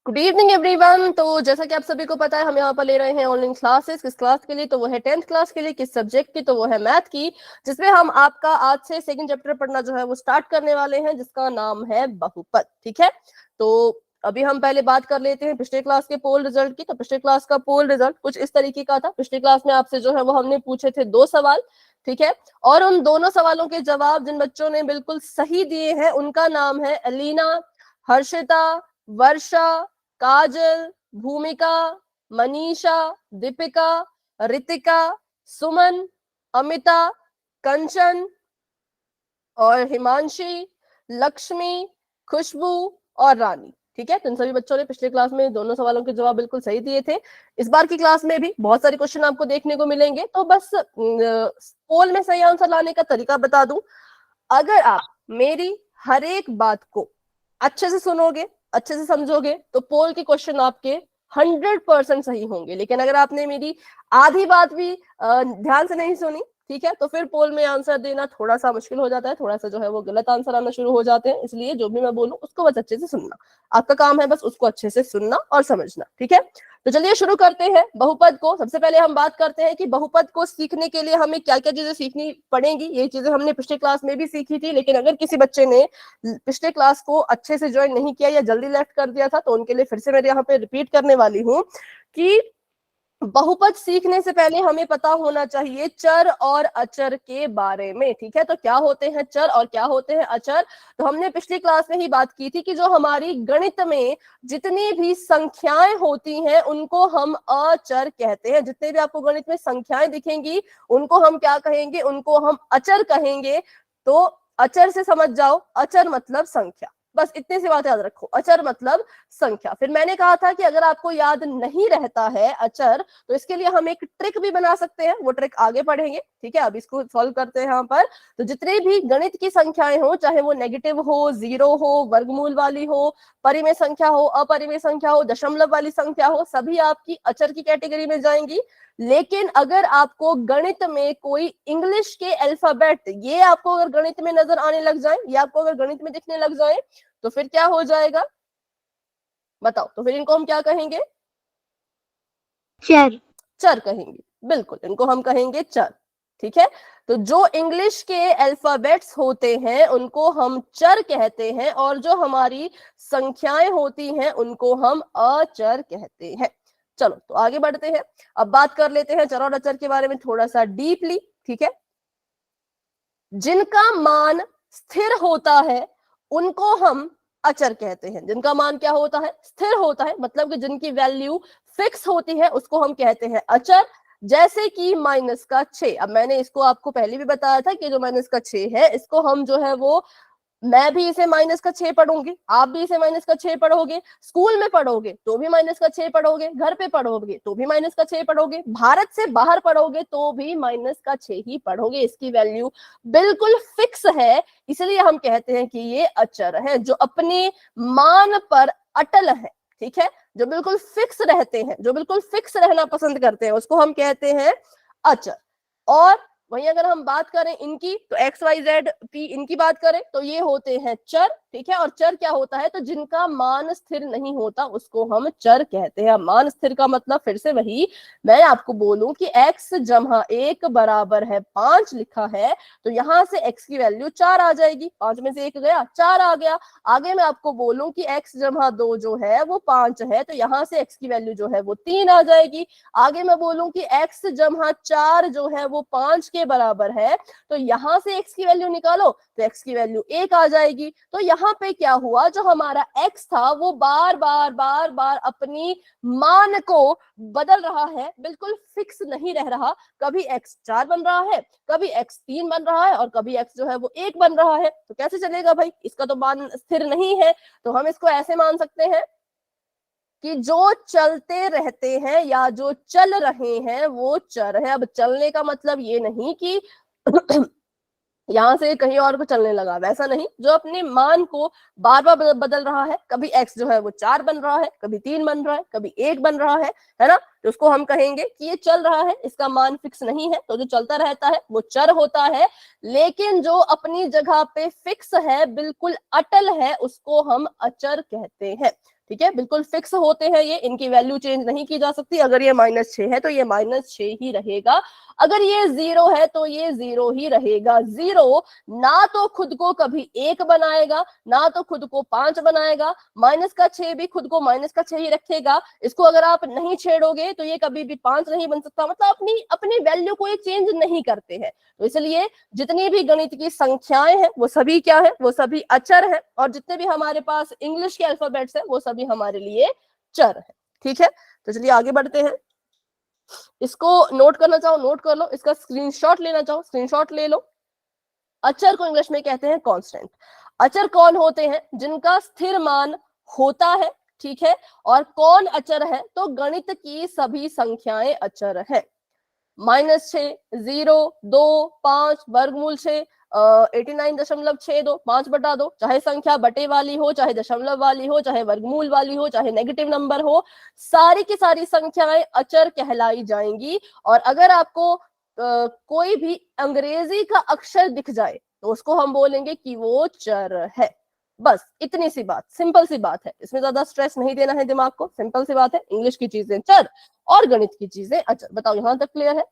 Good evening everyone. तो जैसा कि आप सभी को पता है, हम यहाँ पर ले रहे हैं ऑनलाइन क्लासेस। किस क्लास के लिए? तो वो है 10th क्लास के लिए। किस सब्जेक्ट की? तो वो है मैथ की, जिसमें हम आपका आज से सेकंड चैप्टर पढ़ना जो है वो स्टार्ट करने वाले हैं, जिसका नाम है बहुपद। ठीक है, तो अभी हम पहले बात कर लेते हैं पिछले क्लास के पोल रिजल्ट की। तो पिछले क्लास का पोल रिजल्ट कुछ इस तरीके का था। पिछले क्लास में आपसे जो है वो हमने पूछे थे 2 सवाल, ठीक है, और उन दोनों सवालों के जवाब जिन बच्चों ने बिल्कुल सही दिए हैं उनका नाम है अलीना, हर्षिता, वर्षा, काजल, भूमिका, मनीषा, दीपिका, रितिका, सुमन, अमिता, कंचन और हिमांशी, लक्ष्मी, खुशबू और रानी। ठीक है, तो इन सभी बच्चों ने पिछले क्लास में दोनों सवालों के जवाब बिल्कुल सही दिए थे। इस बार की क्लास में भी बहुत सारे क्वेश्चन आपको देखने को मिलेंगे। तो बस पोल में सही आंसर लाने का तरीका बता दूं। अगर आप मेरी हर एक बात को अच्छे से सुनोगे, अच्छे से समझोगे, तो पोल के क्वेश्चन आपके 100% सही होंगे। लेकिन अगर आपने मेरी आधी बात भी ध्यान से नहीं सुनी, ठीक है, तो फिर पोल में आंसर देना थोड़ा सा मुश्किल हो जाता है, थोड़ा सा जो है वो गलत आंसर आना शुरू हो जाते हैं। इसलिए जो भी मैं बोलूं उसको बस अच्छे से सुनना। आपका काम है बस उसको अच्छे से सुनना और समझना। ठीक है, तो चलिए शुरू करते हैं बहुपद को। सबसे पहले हम बात करते हैं कि बहुपद को सीखने के लिए हमें क्या क्या चीजें सीखनी पड़ेंगी। ये चीजें हमने पिछले क्लास में भी सीखी थी, लेकिन अगर किसी बच्चे ने पिछले क्लास को अच्छे से ज्वाइन नहीं किया या जल्दी लेफ्ट कर दिया था, तो उनके लिए फिर से मैं यहाँ पे रिपीट करने वाली हूँ कि बहुपद सीखने से पहले हमें पता होना चाहिए चर और अचर के बारे में। ठीक है, तो क्या होते हैं चर और क्या होते हैं अचर? तो हमने पिछली क्लास में ही बात की थी कि जो हमारी गणित में जितनी भी संख्याएं होती हैं उनको हम अचर कहते हैं। जितने भी आपको गणित में संख्याएं दिखेंगी उनको हम क्या कहेंगे? उनको हम अचर कहेंगे। तो अचर से समझ जाओ, अचर मतलब संख्या। बस इतनी सी बात याद रखो, अचर मतलब संख्या। फिर मैंने कहा था कि अगर आपको याद नहीं रहता है अचर, तो इसके लिए हम एक ट्रिक भी बना सकते हैं। वो ट्रिक आगे पढ़ेंगे। ठीक है, अब इसको सॉल्व करते हैं। यहाँ पर तो जितनी भी गणित की संख्याएं हो, चाहे वो नेगेटिव हो, जीरो हो, वर्गमूल वाली हो, परिमेय संख्या हो, अपरिमेय संख्या हो, दशमलव वाली संख्या हो, सभी आपकी अचर की कैटेगरी में जाएंगी। लेकिन अगर आपको गणित में कोई इंग्लिश के अल्फाबेट ये आपको अगर गणित में नजर आने लग जाए, या आपको अगर गणित में दिखने लग जाए, तो फिर क्या हो जाएगा बताओ? तो फिर इनको हम क्या कहेंगे? चर। चर कहेंगे। बिल्कुल, इनको हम कहेंगे चर। ठीक है, तो जो इंग्लिश के अल्फाबेट्स होते हैं उनको हम चर कहते हैं, और जो हमारी संख्याएं होती हैं उनको हम अचर कहते हैं। चलो तो आगे बढ़ते हैं। अब बात कर लेते हैं चर और अचर के बारे में थोड़ा सा डीपली। ठीक है, जिनका मान स्थिर होता है उनको हम अचर कहते हैं। जिनका मान क्या होता है? स्थिर होता है, मतलब कि जिनकी वैल्यू फिक्स होती है उसको हम कहते हैं अचर। जैसे कि -6। अब मैंने इसको आपको पहले भी बताया था कि जो -6 है इसको हम जो है वो, मैं भी इसे -6 पढ़ूंगी, आप भी इसे -6 पढ़ोगे, स्कूल में पढ़ोगे तो भी -6 पढ़ोगे, घर पे पढ़ोगे तो भी -6 पढ़ोगे, भारत से बाहर पढ़ोगे तो भी -6 ही पढ़ोगे। इसकी वैल्यू बिल्कुल फिक्स है, इसलिए हम कहते हैं कि ये अचर है, जो अपने मान पर अटल है। ठीक है, जो बिल्कुल फिक्स रहते हैं, जो बिल्कुल फिक्स रहना पसंद करते हैं, उसको हम कहते हैं अचर। और वहीं अगर हम बात करें इनकी, तो एक्स वाई जेड पी, इनकी बात करें तो ये होते हैं चर। ठीक है, और चर क्या होता है? तो जिनका मान स्थिर नहीं होता उसको हम चर कहते हैं। मान स्थिर का मतलब फिर से वही, मैं आपको बोलूं कि x जमा 1 बराबर है 5 लिखा है, तो यहां से x की वैल्यू 4 आ जाएगी। 5 में से 1 गया, 4 आ गया। आगे मैं आपको बोलूं कि x जमा 2 जो है वो 5 है, तो यहां से x की वैल्यू जो है वो 3 आ जाएगी। आगे मैं बोलूं कि x जमा 4 जो है वो 5 के बराबर है, तो यहां से x की वैल्यू निकालो तो x की वैल्यू 1 आ जाएगी। तो यहाँ पे क्या हुआ, जो हमारा x था वो बार बार बार बार अपनी मान को बदल रहा है, बिल्कुल फिक्स नहीं रह रहा। कभी x 4 बन रहा है, कभी x 3 बन रहा है, और कभी x जो है वो 1 बन रहा है। तो कैसे चलेगा भाई? इसका तो मान स्थिर नहीं है। तो हम इसको ऐसे मान सकते हैं कि जो चलते रहते हैं या जो चल रहे हैं वो चर है। अब चलने का मतलब ये नहीं कि यहां से कहीं और को चलने लगा, वैसा नहीं, जो अपने मान को बार बार बदल रहा है, कभी x जो है वो 4 बन रहा है, कभी 3 बन रहा है, कभी 1 बन रहा है ना, तो उसको हम कहेंगे कि ये चल रहा है, इसका मान फिक्स नहीं है। तो जो चलता रहता है वो चर होता है, लेकिन जो अपनी जगह पे फिक्स है, बिल्कुल अटल है, उसको हम अचर कहते हैं। ठीक है, बिल्कुल फिक्स होते हैं ये, इनकी वैल्यू चेंज नहीं की जा सकती। अगर ये -6 है तो ये -6 ही रहेगा, अगर ये 0 है तो ये 0 ही रहेगा। 0 ना तो खुद को कभी 1 बनाएगा, ना तो खुद को 5 बनाएगा, -6 भी खुद को -6 ही रखेगा। इसको अगर आप नहीं छेड़ोगे तो ये कभी भी 5 नहीं बन सकता, मतलब अपनी अपनी वैल्यू को ये चेंज नहीं करते हैं। तो इसलिए जितनी भी गणित की संख्याएं हैं वो सभी क्या है, वो सभी अचर है, और जितने भी हमारे पास इंग्लिश के अल्फाबेट्स है वो सभी हमारे लिए चर है। ठीक है, तो चलिए आगे बढ़ते हैं। इसको नोट करना चाहो नोट कर लो, इसका स्क्रीनशॉट लेना चाहो स्क्रीनशॉट ले लो। अचर को इंग्लिश में कहते हैं कांस्टेंट। अचर कौन होते हैं? जिनका स्थिर मान होता है। ठीक है, और कौन अचर है? तो गणित की सभी संख्याएं अचर है। -6, 0, 2, 5, वर्गमूल 6, 89.62, 5/2, चाहे संख्या बटे वाली हो, चाहे दशमलव वाली हो, चाहे वर्गमूल वाली हो, चाहे नेगेटिव नंबर हो, सारी की सारी संख्याएं अचर कहलाई जाएंगी। और अगर आपको कोई भी अंग्रेजी का अक्षर दिख जाए तो उसको हम बोलेंगे कि वो चर है। बस इतनी सी बात, सिंपल सी बात है, इसमें ज्यादा स्ट्रेस नहीं देना है दिमाग को, सिंपल सी बात है। इंग्लिश की चीजें चर और गणित की चीजें अचर। बताओ यहां तक क्लियर है?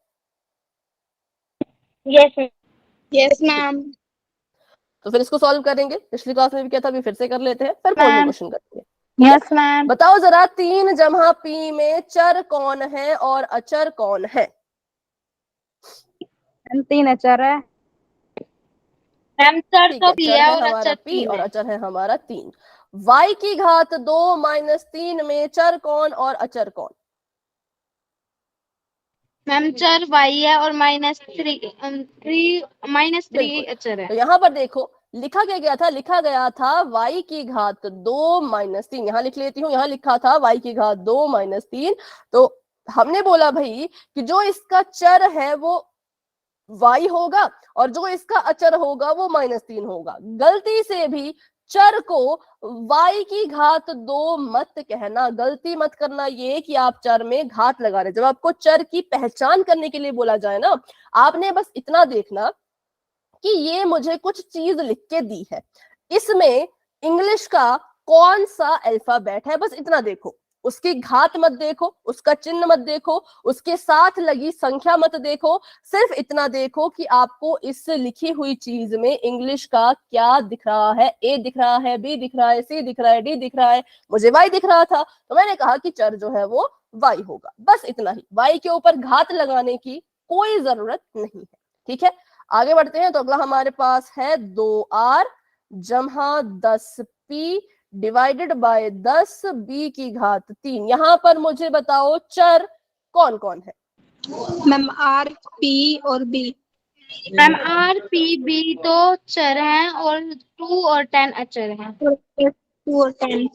Yes yes ma'am. तो फिर इसको सॉल्व करेंगे, पिछली क्लास में भी किया था, अभी फिर से कर लेते हैं, फिर पोल में क्वेश्चन करेंगे। Yes ma'am. बताओ जरा 3 जमा p में चर कौन है और अचर कौन है? 3 अचर है मैम। चर ठीक तो है, p चर है है और हमारा अचर p 3 और है। अचर है हमारा 3। y की घात 2 - 3 में चर कौन और अचर कौन? मैम चर y है और -3 अचर है। तो यहाँ पर देखो लिखा क्या गया था, लिखा गया था y की घात 2 - 3। यहाँ लिख लेती हूँ, यहाँ लिखा था y की घात 2 - 3। तो हमने बोला भाई कि जो इसका चर है वो y होगा और जो इसका अचर होगा वो -3 होगा। गलती से भी चर को y की घात 2 मत कहना, गलती मत करना ये कि आप चर में घात लगा रहे। जब आपको चर की पहचान करने के लिए बोला जाए ना, आपने बस इतना देखना कि ये मुझे कुछ चीज लिख के दी है, इसमें इंग्लिश का कौन सा अल्फाबेट है, बस इतना देखो। उसकी घात मत देखो, उसका चिन्ह मत देखो, उसके साथ लगी संख्या मत देखो, सिर्फ इतना देखो कि आपको इस लिखी हुई चीज में इंग्लिश का क्या दिख रहा है। ए दिख रहा है, बी दिख रहा है, सी दिख रहा है, डी दिख रहा है, मुझे वाई दिख रहा था तो मैंने कहा कि चर जो है वो वाई होगा। बस इतना ही, वाई के ऊपर घात लगाने की कोई जरूरत नहीं है। ठीक है, आगे बढ़ते हैं। तो अगला हमारे पास है 2r जमा 10p डिवाइडेड बाय 10b की घात 3। यहां पर मुझे बताओ चर कौन कौन है? मैम r p और b। Ma'am r p b तो चर हैं और 2 और 10 अचर हैं। 2 और 10।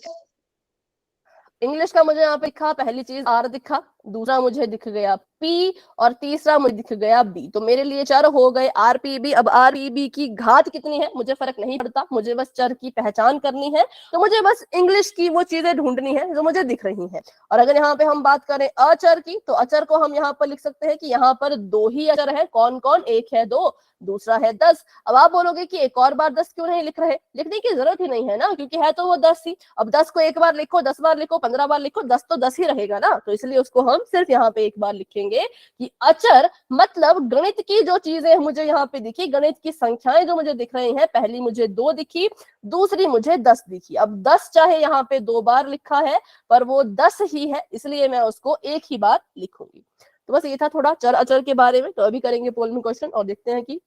इंग्लिश का मुझे यहाँ पे लिखा, पहली चीज आर दिखा, दूसरा मुझे दिख गया पी, और तीसरा मुझे दिख गया बी। तो मेरे लिए चर हो गए आर पी बी। अब आर पी बी की घात कितनी है मुझे फर्क नहीं पड़ता, मुझे बस चर की पहचान करनी है। तो मुझे बस इंग्लिश की वो चीजें ढूंढनी है जो मुझे दिख रही है। और अगर यहाँ पे हम बात करें अचर की, तो अचर को हम यहाँ पर लिख सकते हैं कि यहाँ पर 2 ही अचर है। कौन कौन? एक है 2, दूसरा है 10। अब आप बोलोगे कि एक और बार 10 क्यों नहीं लिख रहे? लिखने की जरूरत ही नहीं है ना, क्योंकि है तो वो 10 ही। अब 10 को एक बार लिखो, 10 बार लिखो, 15 बार लिखो, 10 तो 10 ही रहेगा ना। तो इसलिए उसको हम सिर्फ यहाँ पे एक बार लिखेंगे कि अचर मतलब गणित की जो चीजें मुझे यहाँ पे दिखी, गणित की संख्याएं जो मुझे दिख रही हैं, पहली मुझे 2 दिखी, दूसरी मुझे 10 दिखी। अब 10 चाहे यहाँ पे 2 बार लिखा है पर वो 10 ही है, इसलिए मैं उसको एक ही बार लिखूंगी। तो बस ये था थोड़ा चर अचर के बारे में। तो अभी करेंगे पोल में क्वेश्चन और देखते हैं कि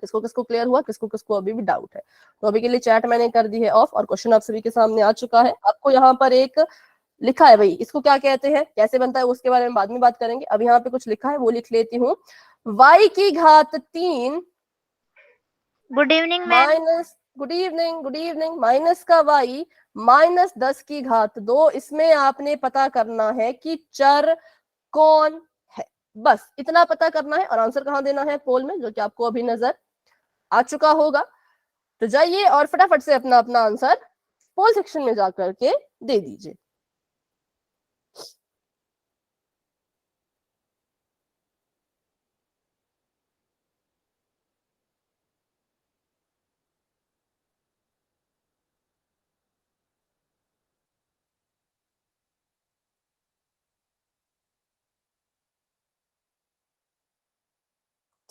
किसको किसको क्लियर हुआ, किसको किसको अभी भी डाउट है। तो अभी के लिए चैट मैंने कर दी है ऑफ और क्वेश्चन आप सभी के सामने आ चुका है। आपको यहाँ पर एक लिखा है भाई, इसको क्या कहते हैं, कैसे बनता है उसके बारे में बाद में बात करेंगे। अब यहाँ पे कुछ लिखा है वो लिख लेती हूँ। y की घात 3 good evening ma'am. Minus, good evening, good evening, minus का y -10 की घात 2। इसमें आपने पता करना है कि चर कौन है, बस इतना पता करना है। और आंसर कहाँ देना है? पोल में, जो कि आपको अभी नजर आ चुका होगा। तो जाइए और फटाफट से अपना अपना आंसर पोल सेक्शन में जाकर के दे दीजिए।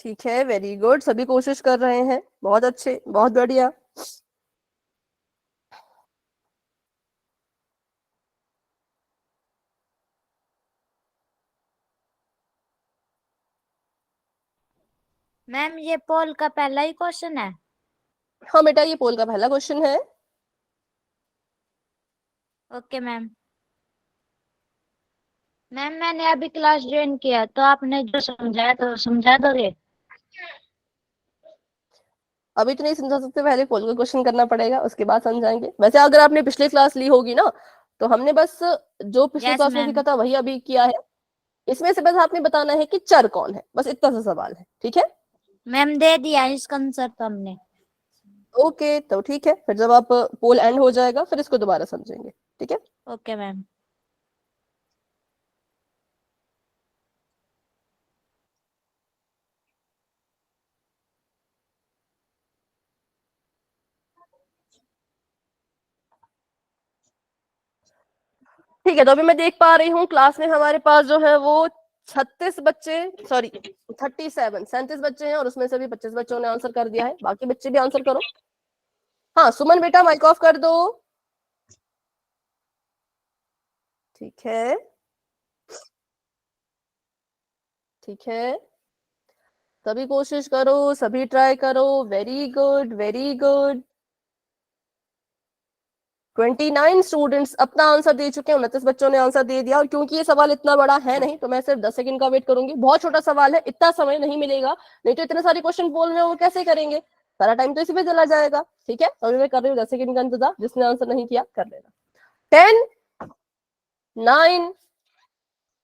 ठीक है, वेरी गुड, सभी कोशिश कर रहे हैं, बहुत अच्छे, बहुत बढ़िया। मैम ये पोल का पहला ही क्वेश्चन है? हाँ बेटा, ये पोल का पहला क्वेश्चन है। Okay ma'am. मैम मैंने अभी क्लास ज्वाइन किया, तो आपने जो समझाया तो समझा दोगे? अभी तो नहीं समझा सकते, पहले पोल का क्वेश्चन करना पड़ेगा, उसके बाद समझाएंगे। वैसे अगर आपने पिछली क्लास ली होगी ना, तो हमने बस जो पिछली यस क्लास में मैम। सीखा था वही अभी किया है। इसमें से बस आपने बताना है कि चर कौन है, बस इतना सा सवाल है, ठीक है। मैम दे दिया इसका आंसर तो हमने। ओके, तो ठीक है, फिर जब आप पोल एंड हो जाएगा फिर इसको दोबारा समझेंगे, ठीक है। Okay ma'am. ठीक है, तो अभी मैं देख पा रही हूँ क्लास में हमारे पास जो है वो 36 बच्चे, सॉरी 37 बच्चे हैं, और उसमें से भी 25 बच्चों ने आंसर कर दिया है। बाकी बच्चे भी आंसर करो। हाँ सुमन बेटा, माइक ऑफ कर दो। ठीक है, ठीक है, सभी कोशिश करो, सभी ट्राई करो। Very good, very good. 29 students अपना आंसर दे चुके हैं, 29 बच्चों ने आंसर दे दिया। और क्योंकि ये सवाल इतना बड़ा है नहीं, तो मैं सिर्फ 10 सेकंड का वेट करूंगी। बहुत छोटा सवाल है, इतना समय नहीं मिलेगा, नहीं तो इतने सारे क्वेश्चन बोल रहे हो वो कैसे करेंगे, सारा टाइम तो इसी पे चला जाएगा। ठीक है, तो अभी मैं कर रही हूँ 10 सेकंड का इंतजार, जिसने आंसर नहीं किया कर लेना। 10, 9,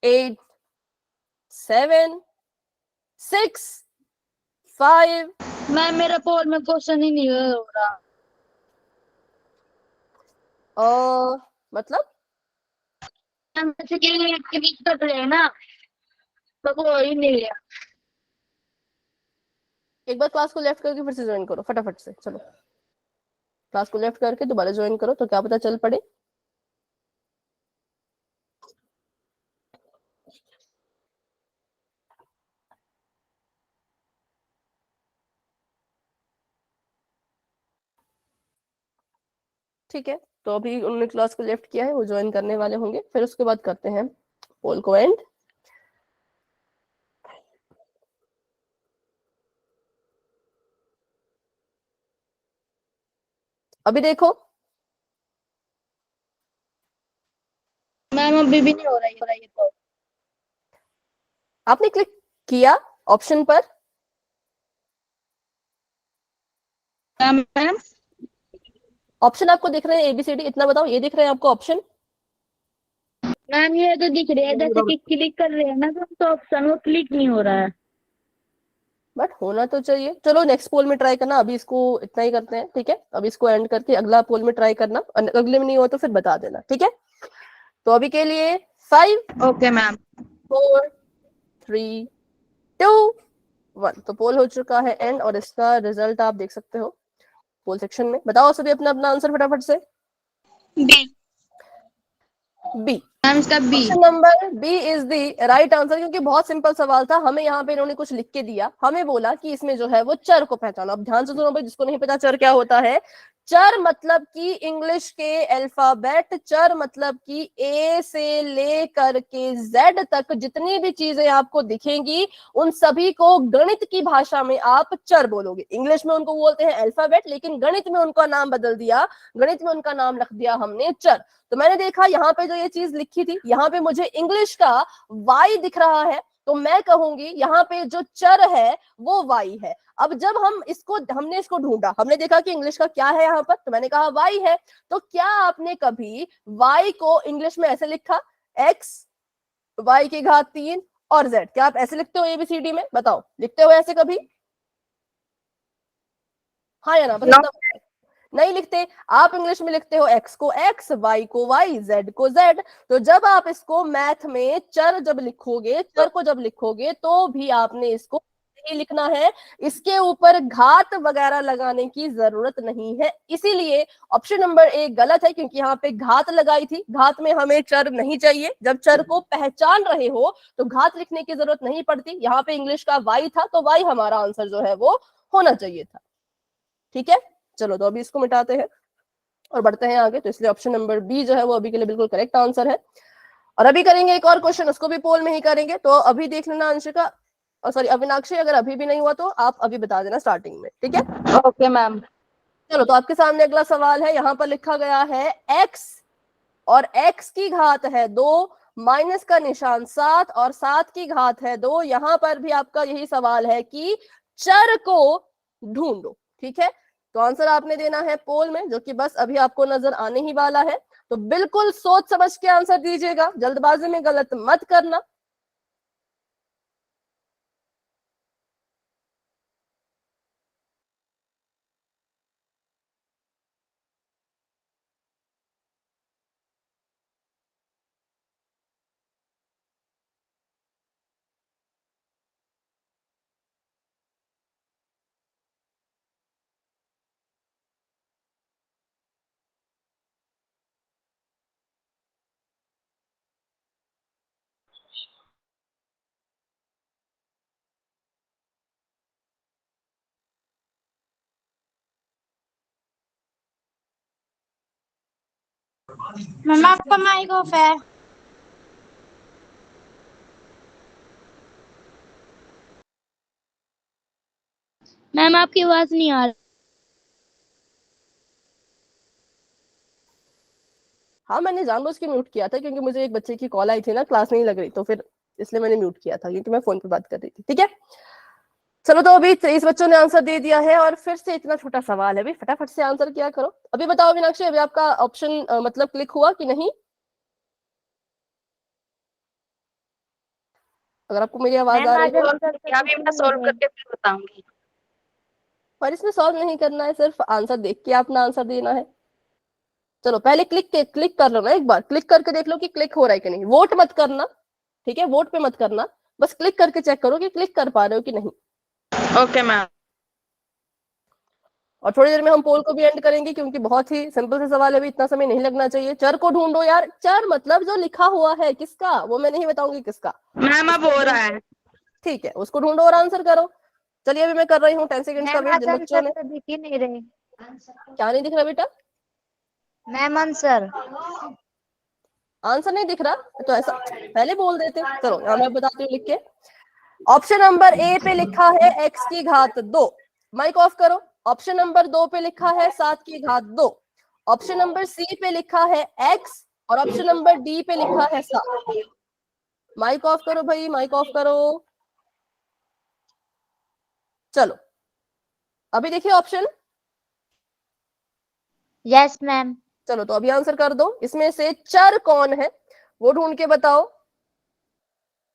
8, 7, 6, 5। मैम मेरा पोल में क्वेश्चन ही नहीं हो रहा। मतलब मैम जैसे कि के बीच कट रहे हैं ना, तो वो हो ही नहीं रहा। एक बार क्लास को लेफ्ट करके फिर से ज्वाइन करो फटाफट से, चलो क्लास को लेफ्ट करके दोबारा ज्वाइन करो, तो क्या पता चल पड़े। ठीक है, तो अभी उन्होंने क्लास को लेफ्ट किया है, वो ज्वाइन करने वाले होंगे, फिर उसके बाद करते हैं पोल को एंड। अभी देखो, मैम अभी भी नहीं हो रही है तो। आपने क्लिक किया ऑप्शन पर? मैम ऑप्शन आपको दिख रहे हैं एबीसीडी, इतना बताओ, ये दिख रहे हैं आपको ऑप्शन? मैम ये तो दिख रही है, जैसे कि क्लिक कर रहे हैं ना तो ऑप्शन वो क्लिक नहीं हो रहा है। बट होना तो चाहिए। चलो नेक्स्ट पोल में ट्राई करना, अभी इसको इतना ही करते हैं, ठीक है। अभी इसको एंड करके अगला पोल में ट्राई करना, अगले में नहीं हो तो फिर बता देना, ठीक है। तो अभी के लिए 5, ओके मैम। 4, 3, 2, 1। तो पोल हो चुका है एंड, और इसका रिजल्ट आप देख सकते हो पोल सेक्शन में। बताओ सभी अपना अपना आंसर फटाफट से। बी। बी। मैम इसका B. Option number B is the right answer, क्योंकि बहुत सिंपल सवाल था। हमें यहाँ पे इन्होंने कुछ लिख के दिया, हमें बोला कि इसमें जो है वो चर को पहचानो। अब ध्यान से सुनो भाई, जिसको नहीं पता चर क्या होता है। चर मतलब कि इंग्लिश के अल्फाबेट, चर मतलब कि ए से लेकर के जेड तक जितनी भी चीजें आपको दिखेंगी, उन सभी को गणित की भाषा में आप चर बोलोगे। इंग्लिश में उनको बोलते हैं अल्फाबेट, लेकिन गणित में उनका नाम बदल दिया, गणित में उनका नाम रख दिया हमने चर। तो मैंने देखा यहाँ पे जो ये चीज लिखी थी, यहाँ पे मुझे इंग्लिश का वाई दिख रहा है, तो मैं कहूंगी यहाँ पे जो चर है वो वाई है। अब जब हमने इसको ढूंढा, हमने देखा कि इंग्लिश का क्या है यहाँ पर, तो मैंने कहा वाई है। तो क्या आपने कभी वाई को इंग्लिश में ऐसे लिखा, एक्स, वाई की घात 3 और जेड? क्या आप ऐसे लिखते हो एबीसीडी में? बताओ, लिखते हो ऐसे कभी? हाँ या ना, बस इतना बताओ। नहीं लिखते, आप इंग्लिश में लिखते हो x को x, y को y, z को z। तो जब आप इसको मैथ में चर जब लिखोगे, चर को जब लिखोगे तो भी आपने इसको नहीं लिखना है, इसके ऊपर घात वगैरह लगाने की जरूरत नहीं है। इसीलिए ऑप्शन नंबर 1 गलत है, क्योंकि यहाँ पे घात लगाई थी। घात में हमें चर नहीं चाहिए, जब चर को पहचान रहे हो तो घात लिखने की जरूरत नहीं पड़ती। यहाँ पे इंग्लिश का y था, तो y हमारा आंसर जो है वो होना चाहिए था। ठीक है, चलो तो अभी इसको मिटाते हैं और बढ़ते हैं आगे। तो इसलिए ऑप्शन नंबर बी जो है वो अभी के लिए बिल्कुल करेक्ट आंसर है। और अभी करेंगे एक और क्वेश्चन, उसको भी पोल में ही करेंगे। तो अभी देख लेना अंशिका, सॉरी अविनाक्षी, अगर अभी भी नहीं हुआ तो आप अभी बता देना स्टार्टिंग में, ठीक है? Okay ma'am. चलो तो आपके सामने अगला सवाल है। यहाँ पर लिखा गया है x और x की घात है 2, माइनस का निशान 7 और 7 की घात है 2। यहाँ पर भी आपका यही सवाल है कि चर को ढूंढो। ठीक है, तो आंसर आपने देना है पोल में, जो कि बस अभी आपको नजर आने ही वाला है। तो बिल्कुल सोच समझ के आंसर दीजिएगा, जल्दबाजी में गलत मत करना। मैम आपका माइक ऑफ है। मैम आपकी आवाज नहीं आ रही। हाँ, मैंने जानबूझ के म्यूट किया था क्योंकि मुझे एक बच्चे की कॉल आई थी ना, क्लास नहीं लग रही, तो फिर इसलिए मैंने म्यूट किया था, क्योंकि मैं फोन पे बात कर रही थी। ठीक है, चलो तो अभी 23 बच्चों ने आंसर दे दिया है और फिर से इतना छोटा सवाल है भाई, फटाफट से आंसर किया करो। अभी बताओ मीनाक्षी, अभी आपका ऑप्शन मतलब क्लिक हुआ कि नहीं? अगर आपको मेरी आवाज आ रही है। अभी मैं सॉल्व करके फिर बताऊंगी। पर इसमें सॉल्व नहीं करना है, सिर्फ आंसर देख के अपना आंसर देना है। चलो पहले क्लिक कर लो ना, एक बार क्लिक करके देख लो कि क्लिक हो रहा है कि नहीं। वोट मत करना, ठीक है, वोट पे मत करना, बस क्लिक करके चेक करो कि क्लिक कर पा रहे हो कि नहीं। Okay ma'am. और थोड़ी देर में हम पोल को भी एंड करेंगे, क्योंकि बहुत ही सिंपल से सवाल है, अभी इतना समय नहीं लगना चाहिए। चर को ढूंढो यार, चर मतलब जो लिखा हुआ है, किसका, वो मैं नहीं बताऊंगी किसका। मैम अब हो रहा है। ठीक है, उसको ढूंढो और आंसर करो। चलिए अभी मैं कर रही हूँ 10 सेकंड का वेट। जिन बच्चों ने दिख ही नहीं रहे। क्या नहीं दिख रहा बेटा? मैम आंसर आंसर नहीं दिख रहा तो ऐसा पहले बोल देते। चलो यहाँ मैं बताती हूँ लिख के। ऑप्शन नंबर ए पे लिखा है x की घात 2, माइक ऑफ करो। ऑप्शन नंबर 2 पे लिखा है 7 की घात 2। ऑप्शन नंबर सी पे लिखा है x और ऑप्शन नंबर डी पे लिखा है 7। माइक ऑफ करो भाई, माइक ऑफ करो। चलो अभी देखिए ऑप्शन। Yes ma'am. चलो तो अभी आंसर कर दो। इसमें से चर कौन है वो ढूंढ के बताओ।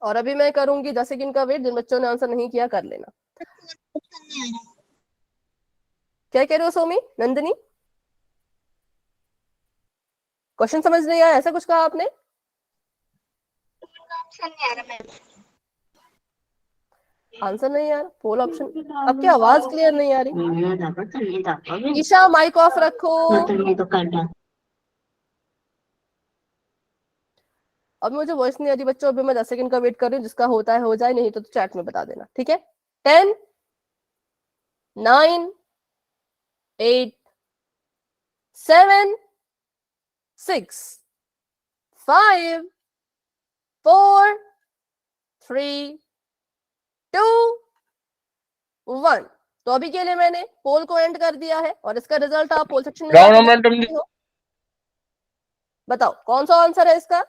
और अभी मैं करूंगी 10 सेकंड का वेट। जिन बच्चों ने आंसर नहीं किया कर लेना। क्या कह रहे हो सोमी, नंदिनी? क्वेश्चन समझ नहीं आया, ऐसा कुछ कहा आपने? आंसर नहीं आ रहा, पोल ऑप्शन। आपकी आवाज क्लियर नहीं आ रही। ईशा माइक ऑफ रखो। अब मुझे वॉइस नहीं आ रही बच्चों, अभी मैं 10 सेकंड का वेट कर रही हूँ। जिसका होता है हो जाए, नहीं तो चैट में बता देना, ठीक है? 10 9 8 7 6 5 4 3 2 1। तो अभी के लिए मैंने पोल को एंड कर दिया है और इसका रिजल्ट आप पोल सेक्शन में बताओ कौन सा आंसर है इसका?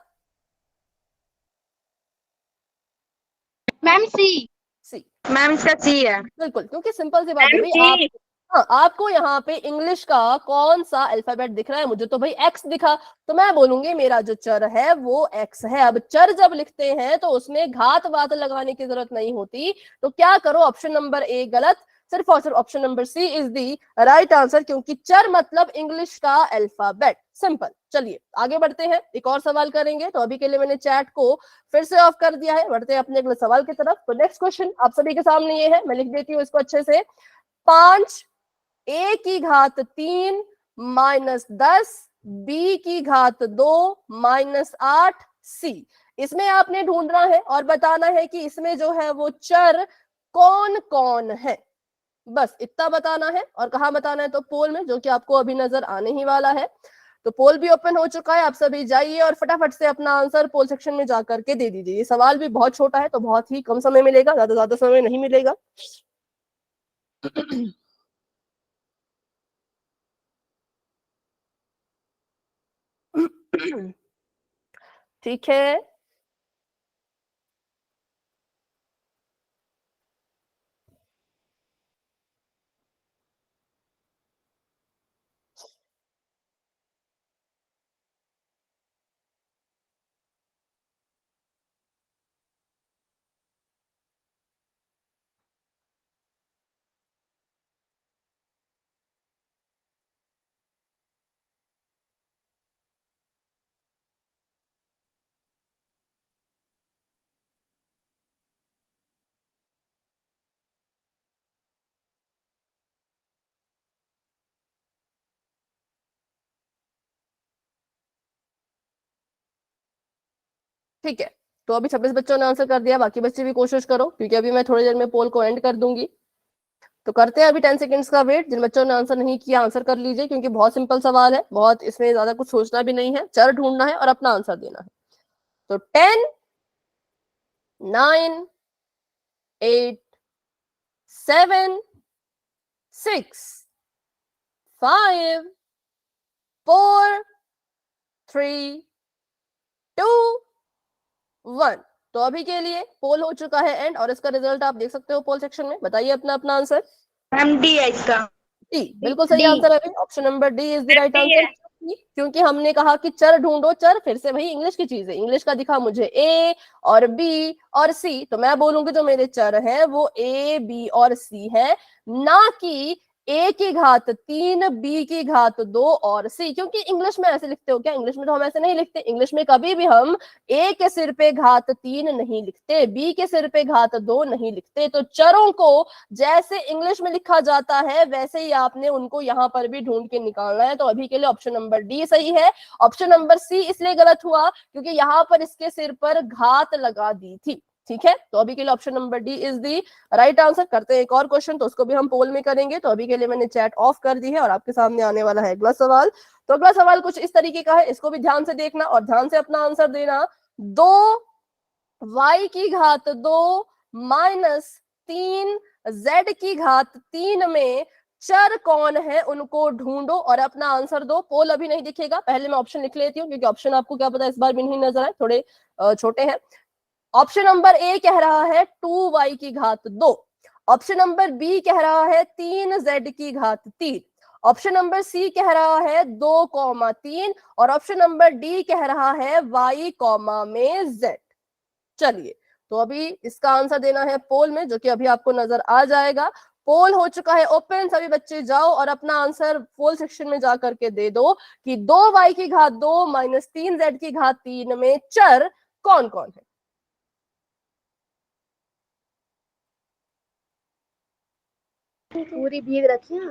मैम सी। सी। मैम इसका सी है। बिल्कुल, क्योंकि सिंपल सी बात है भाई। हाँ, आपको यहाँ पे इंग्लिश का कौन सा अल्फाबेट दिख रहा है? मुझे तो भाई एक्स दिखा, तो मैं बोलूंगी मेरा जो चर है वो एक्स है। अब चर जब लिखते हैं तो उसमें घात वात लगाने की जरूरत नहीं होती। तो क्या करो, ऑप्शन नंबर ए गलत, सिर्फ और सिर्फ option number C is the right answer, क्योंकि चर मतलब इंग्लिश का अल्फाबेट। सिंपल। चलिए आगे बढ़ते हैं, एक और सवाल करेंगे। तो अभी के लिए मैंने चैट को फिर से ऑफ कर दिया है, बढ़ते हैं अपने अगले सवाल की तरफ। तो नेक्स्ट क्वेश्चन आप सभी के सामने ये है, मैं लिख देती हूँ इसको अच्छे से। 5 a की घात 3 माइनस 10 b की घात 2 माइनस 8 c। इसमें आपने ढूंढना है और बताना है कि इसमें जो है वो चर कौन कौन है, बस इतना बताना है। और कहाँ बताना है, तो पोल में, जो कि आपको अभी नजर आने ही वाला है। तो पोल भी ओपन हो चुका है, आप सभी जाइए और फटाफट से अपना आंसर पोल सेक्शन में जाकर के दे दीजिए। ये सवाल भी बहुत छोटा है, तो बहुत ही कम समय मिलेगा, ज्यादा समय नहीं मिलेगा। ठीक है, ठीक है। तो अभी 26 बच्चों ने आंसर कर दिया, बाकी बच्चे भी कोशिश करो, क्योंकि अभी मैं थोड़ी देर में पोल को एंड कर दूंगी। तो करते हैं अभी 10 सेकंड्स का वेट। जिन बच्चों ने आंसर नहीं किया आंसर कर लीजिए, क्योंकि बहुत सिंपल सवाल है, बहुत इसमें ज्यादा कुछ सोचना भी नहीं है, चर ढूंढना है और अपना आंसर देना है। तो 10 9 8 7 6 5 4 3 2 1। तो अभी के लिए पोल हो चुका है एंड, और इसका रिजल्ट आप देख सकते हो पोल सेक्शन में। बताइए अपना अपना आंसर। मैम डी है इसका। डी बिल्कुल सही D। आंसर है, option number D is the right D answer. है। क्योंकि हमने कहा कि चर ढूंढो, चर फिर से वही इंग्लिश की चीज है, इंग्लिश का दिखा मुझे ए और बी और सी, तो मैं बोलूंगी जो मेरे चर हैं वो ए बी और सी है, ना कि ए की घात 3 बी की घात 2 और सी। क्योंकि इंग्लिश में ऐसे लिखते हो क्या? इंग्लिश में तो हम ऐसे नहीं लिखते। इंग्लिश में कभी भी हम ए के सिर पे घात 3 नहीं लिखते, बी के सिर पे घात 2 नहीं लिखते। तो चरों को जैसे इंग्लिश में लिखा जाता है वैसे ही आपने उनको यहाँ पर भी ढूंढ के निकालना है। तो अभी के लिए ऑप्शन नंबर डी सही है। ऑप्शन नंबर सी इसलिए गलत हुआ क्योंकि यहाँ पर इसके सिर पर घात लगा दी थी। ठीक है, तो अभी के लिए option number D is the right answer. करते हैं एक और क्वेश्चन, तो उसको भी हम पोल में करेंगे। तो अभी के लिए मैंने चैट ऑफ कर दी है और आपके सामने आने वाला है अगला सवाल। तो अगला सवाल कुछ इस तरीके का है, इसको भी ध्यान से देखना और ध्यान से अपना आंसर देना। 2 y की घात 2 माइनस 3 z की घात 3 में चर कौन है उनको ढूंढो और अपना आंसर दो। पोल अभी नहीं दिखेगा, पहले मैं ऑप्शन लिख लेती हूँ, क्योंकि ऑप्शन आपको क्या पता इस बार भी नहीं नजर आए, थोड़े छोटे हैं। ऑप्शन नंबर ए कह रहा है 2y की घात 2, ऑप्शन नंबर बी कह रहा है 3z की घात 3, ऑप्शन नंबर सी कह रहा है 2,3 और ऑप्शन नंबर डी कह रहा है y कॉमा में z। चलिए, तो अभी इसका आंसर देना है पोल में, जो कि अभी आपको नजर आ जाएगा। पोल हो चुका है ओपन, सभी बच्चे जाओ और अपना आंसर पोल सेक्शन में जा करके दे दो कि 2y की घात 2 माइनस 3z की घात 3 में चर कौन कौन है। पूरी भीग रखी है,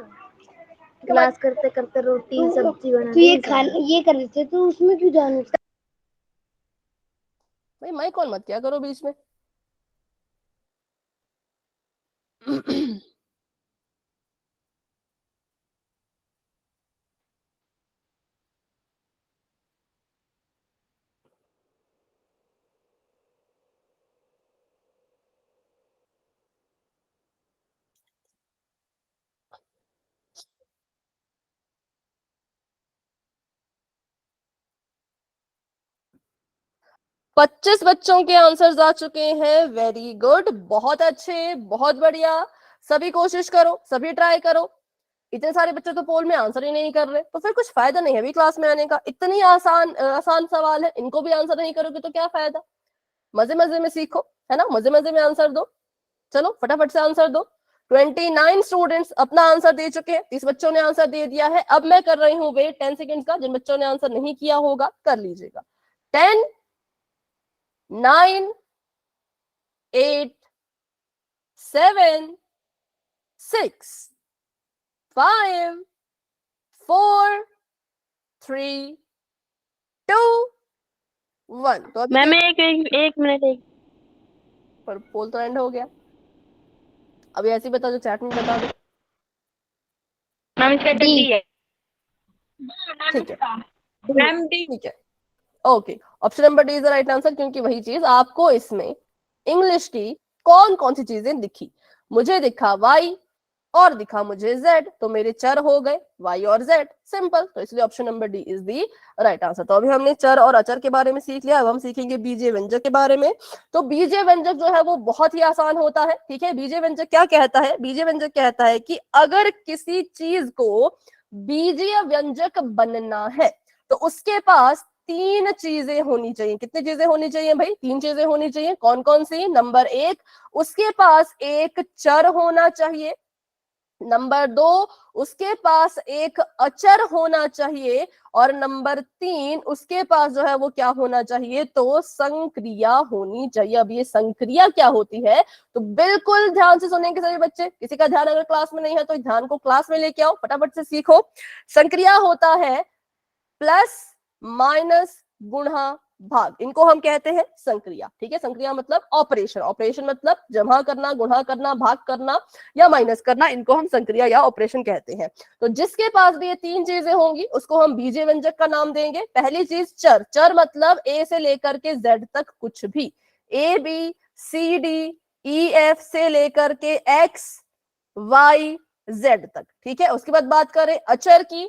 क्लास करते करते रोटी सब्जी बना तो ये खाना ये कर रहे थे, तो उसमें क्यों जाना? भाई माइक कॉल मत क्या करो बीच में। 25 बच्चों के आंसर्स आ चुके हैं। वेरी गुड, बहुत अच्छे, बहुत बढ़िया। सभी कोशिश करो, सभी ट्राई करो। इतने सारे बच्चे तो पोल में आंसर ही नहीं कर रहे, तो फिर कुछ फायदा नहीं है अभी क्लास में आने का। इतनी आसान आसान सवाल है, इनको भी आंसर नहीं करोगे तो क्या फायदा। मजे मजे में सीखो, है ना, मजे मजे में आंसर दो। चलो फटाफट से आंसर दो। 29 स्टूडेंट्स अपना आंसर दे चुके हैं, 30 बच्चों ने आंसर दे दिया है। अब मैं कर रही हूं वेट 10 सेकेंड का, जिन बच्चों ने आंसर नहीं किया होगा कर लीजिएगा। 10, 9, 8, 7, 6, 5, 4, 3, 2, 1। तो अभी मैम एक मिनट पर पोल तो एंड हो गया। अभी ऐसे ही बता दो, चैट में बता दो। मैम इसका डी है। ठीक है, मैम डी। ठीक है, okay. Option number D is the right answer, क्योंकि वही चीज आपको इसमें इंग्लिश की कौन कौन सी चीजें दिखी। मुझे दिखा y और दिखा मुझे z, तो मेरे चर हो गए y और z, सिंपल। तो इसलिए option number D is the right answer. तो अभी हमने चर और अचर के बारे में सीख लिया, अब हम सीखेंगे बीजीय व्यंजक के बारे में। तो बीजीय व्यंजक जो है वो बहुत ही आसान होता है, ठीक है। बीजीय व्यंजक क्या कहता है? बीजीय व्यंजक कहता है कि अगर किसी चीज को बीजीय व्यंजक बनना है तो उसके पास 3 चीजें होनी चाहिए। कितनी चीजें होनी चाहिए भाई? 3 चीजें होनी चाहिए। कौन कौन सी? नंबर 1, उसके पास एक चर होना चाहिए। नंबर 2, उसके पास एक अचर होना चाहिए। और नंबर 3, उसके पास जो है वो क्या होना चाहिए? तो संक्रिया होनी चाहिए। अब ये संक्रिया क्या होती है तो बिल्कुल ध्यान से सुनेंगे सभी बच्चे। किसी का ध्यान अगर क्लास में नहीं है तो ध्यान को क्लास में लेके आओ, फटाफट से सीखो। संक्रिया होता है प्लस माइनस गुणा भाग, इनको हम कहते हैं संक्रिया, ठीक है। संक्रिया मतलब ऑपरेशन, ऑपरेशन मतलब जमा करना, गुणा करना, भाग करना या माइनस करना, इनको हम संक्रिया या ऑपरेशन कहते हैं। तो जिसके पास भी ये 3 चीजें होंगी उसको हम बीजीय व्यंजक का नाम देंगे। पहली चीज चर, चर मतलब ए से लेकर के जेड तक कुछ भी, A B C D E F से लेकर के एक्स वाई जेड तक, ठीक है। उसके बाद बात करें अचर की,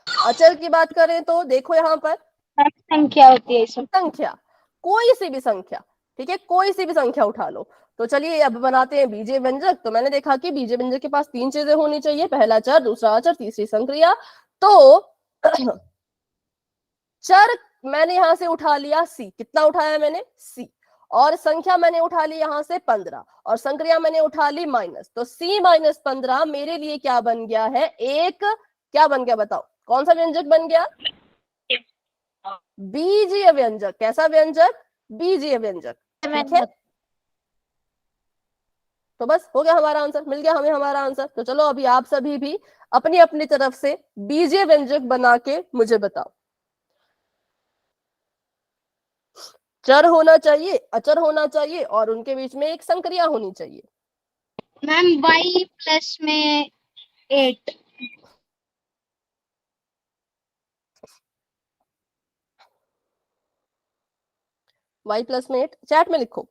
अचर की बात करें तो देखो यहां पर संख्या होती है इसमें। संख्या, कोई सी भी संख्या, ठीक है, कोई सी भी संख्या उठा लो। तो चलिए अब बनाते हैं बीजीय व्यंजक। तो मैंने देखा कि बीजीय व्यंजक के पास 3 चीजें होनी चाहिए, पहला चर, दूसरा अचर, तीसरी संक्रिया। तो चर मैंने यहां से उठा लिया सी, कितना उठाया मैंने? सी। और संख्या मैंने उठा ली यहां से 15 और संक्रिया मैंने उठा ली माइनस। तो सी माइनस 15 मेरे लिए क्या बन गया है? एक क्या बन गया बताओ? कौन सा व्यंजक बन गया? बीजीय व्यंजक। कैसा व्यंजक? बीजीय व्यंजक, ठीक है। तो बस हो गया हमारा आंसर, मिल गया हमें हमारा आंसर। तो चलो अभी आप सभी भी अपनी अपनी तरफ से बीजीय व्यंजक बना के मुझे बताओ। चर होना चाहिए, अचर होना चाहिए और उनके बीच में एक संक्रिया होनी चाहिए। मैम y प्लस में 8। y प्लस में 8 चैट में लिखो।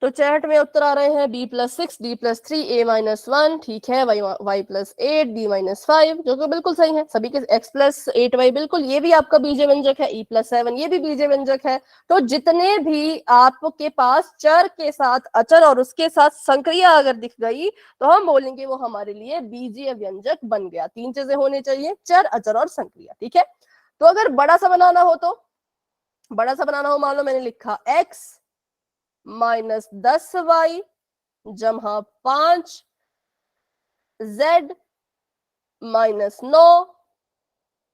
तो चैट में उत्तर आ रहे हैं b plus 6, d plus 3, a minus 1, ठीक है, y प्लस 8, d माइनस 5, जो कि बिल्कुल सही है। सभी के x प्लस 8y, बिल्कुल ये भी आपका बीजीय व्यंजक है। e प्लस 7 ये भी बीजीय व्यंजक है। तो जितने भी आपके पास चर के साथ अचर और उसके साथ संक्रिया अगर दिख गई तो हम बोलेंगे वो हमारे लिए बीजीय व्यंजक बन गया। 3 चीजें होनी चाहिए, चर, अचर और संक्रिया, ठीक है। तो अगर बड़ा सा बनाना हो तो बड़ा सा बनाना हो, मान लो मैंने लिखा x माइनस 10y जमा 5 z माइनस 9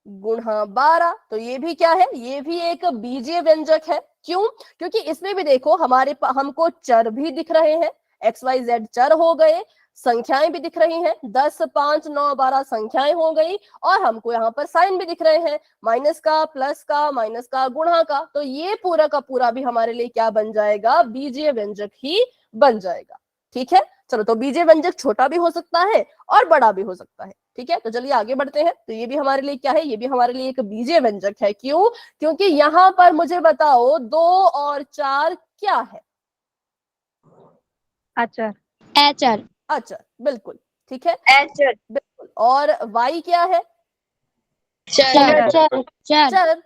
गुणा 12। तो ये भी क्या है? ये भी एक बीजीय व्यंजक है। क्यों? क्योंकि इसमें भी देखो हमको चर भी दिख रहे हैं, एक्स वाई जेड चर हो गए, संख्याएं भी दिख रही हैं, 10, 5, 9, 12 संख्याएं हो गई, और हमको यहाँ पर साइन भी दिख रहे हैं, माइनस का, प्लस का, माइनस का, गुणा का। तो ये पूरा का पूरा भी हमारे लिए क्या बन जाएगा? बीजीय व्यंजक ही बन जाएगा, ठीक है। चलो, तो बीजीय व्यंजक छोटा भी हो सकता है और बड़ा भी हो सकता है, ठीक है। तो चलिए आगे बढ़ते हैं। तो ये भी हमारे लिए क्या है? ये भी हमारे लिए एक बीजीय व्यंजक है। क्यों? क्योंकि यहाँ पर मुझे बताओ 2 और 4 क्या है? अचर। अचर। अचर, बिल्कुल ठीक है, अचर। बिल्कुल। और y क्या है? चर। चर,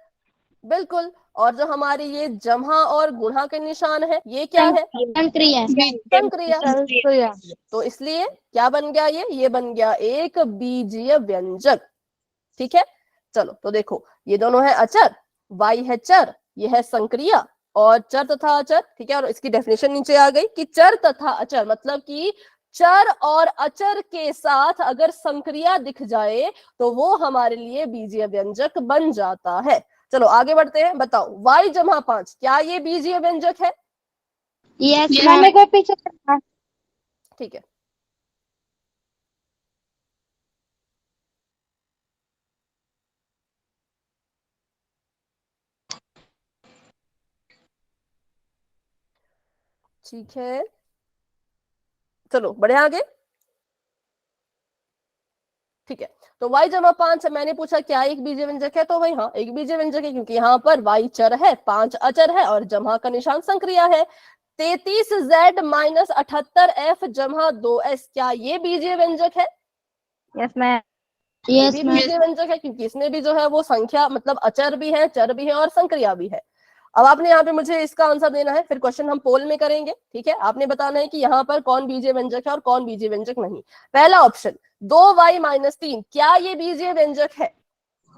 बिल्कुल। और जो हमारी ये जमा और गुणा के निशान है, ये क्या है? संक्रिया। संक्रिया। तो इसलिए क्या बन गया? ये बन गया एक बीजीय व्यंजक, ठीक है, चलो तो देखो ये दोनों है अचर, y है चर, ये है संक्रिया और चर तथा अचर, ठीक है। और इसकी डेफिनेशन नीचे आ गई कि चर तथा अचर मतलब कि चर और अचर के साथ अगर संक्रिया दिख जाए तो वो हमारे लिए बीजीय व्यंजक बन जाता है। चलो आगे बढ़ते हैं, बताओ y जमा 5 क्या ये बीजीय व्यंजक है? यस मैम, एक बार पीछे करना। ठीक है, ठीक है, चलो बढ़े आगे। ठीक है, तो y जमा 5 मैंने पूछा क्या एक बीजीय व्यंजक है, तो भाई हाँ एक बीजीय व्यंजक है, क्योंकि यहाँ पर y चर है, 5 अचर है और जमा का निशान संक्रिया है। 33z माइनस 78f जमा 2s क्या ये बीजीय व्यंजक है? Yes ma'am. ये भी बीजीय व्यंजक है, क्योंकि इसमें भी जो है वो संख्या मतलब अचर भी है, चर भी है और संक्रिया भी है। अब आपने यहाँ पे मुझे इसका आंसर देना है, फिर क्वेश्चन हम पोल में करेंगे, ठीक है। आपने बताना है कि यहाँ पर कौन बीजीय व्यंजक है और कौन बीजीय व्यंजक नहीं। पहला ऑप्शन 2y माइनस 3 क्या ये बीजीय व्यंजक है?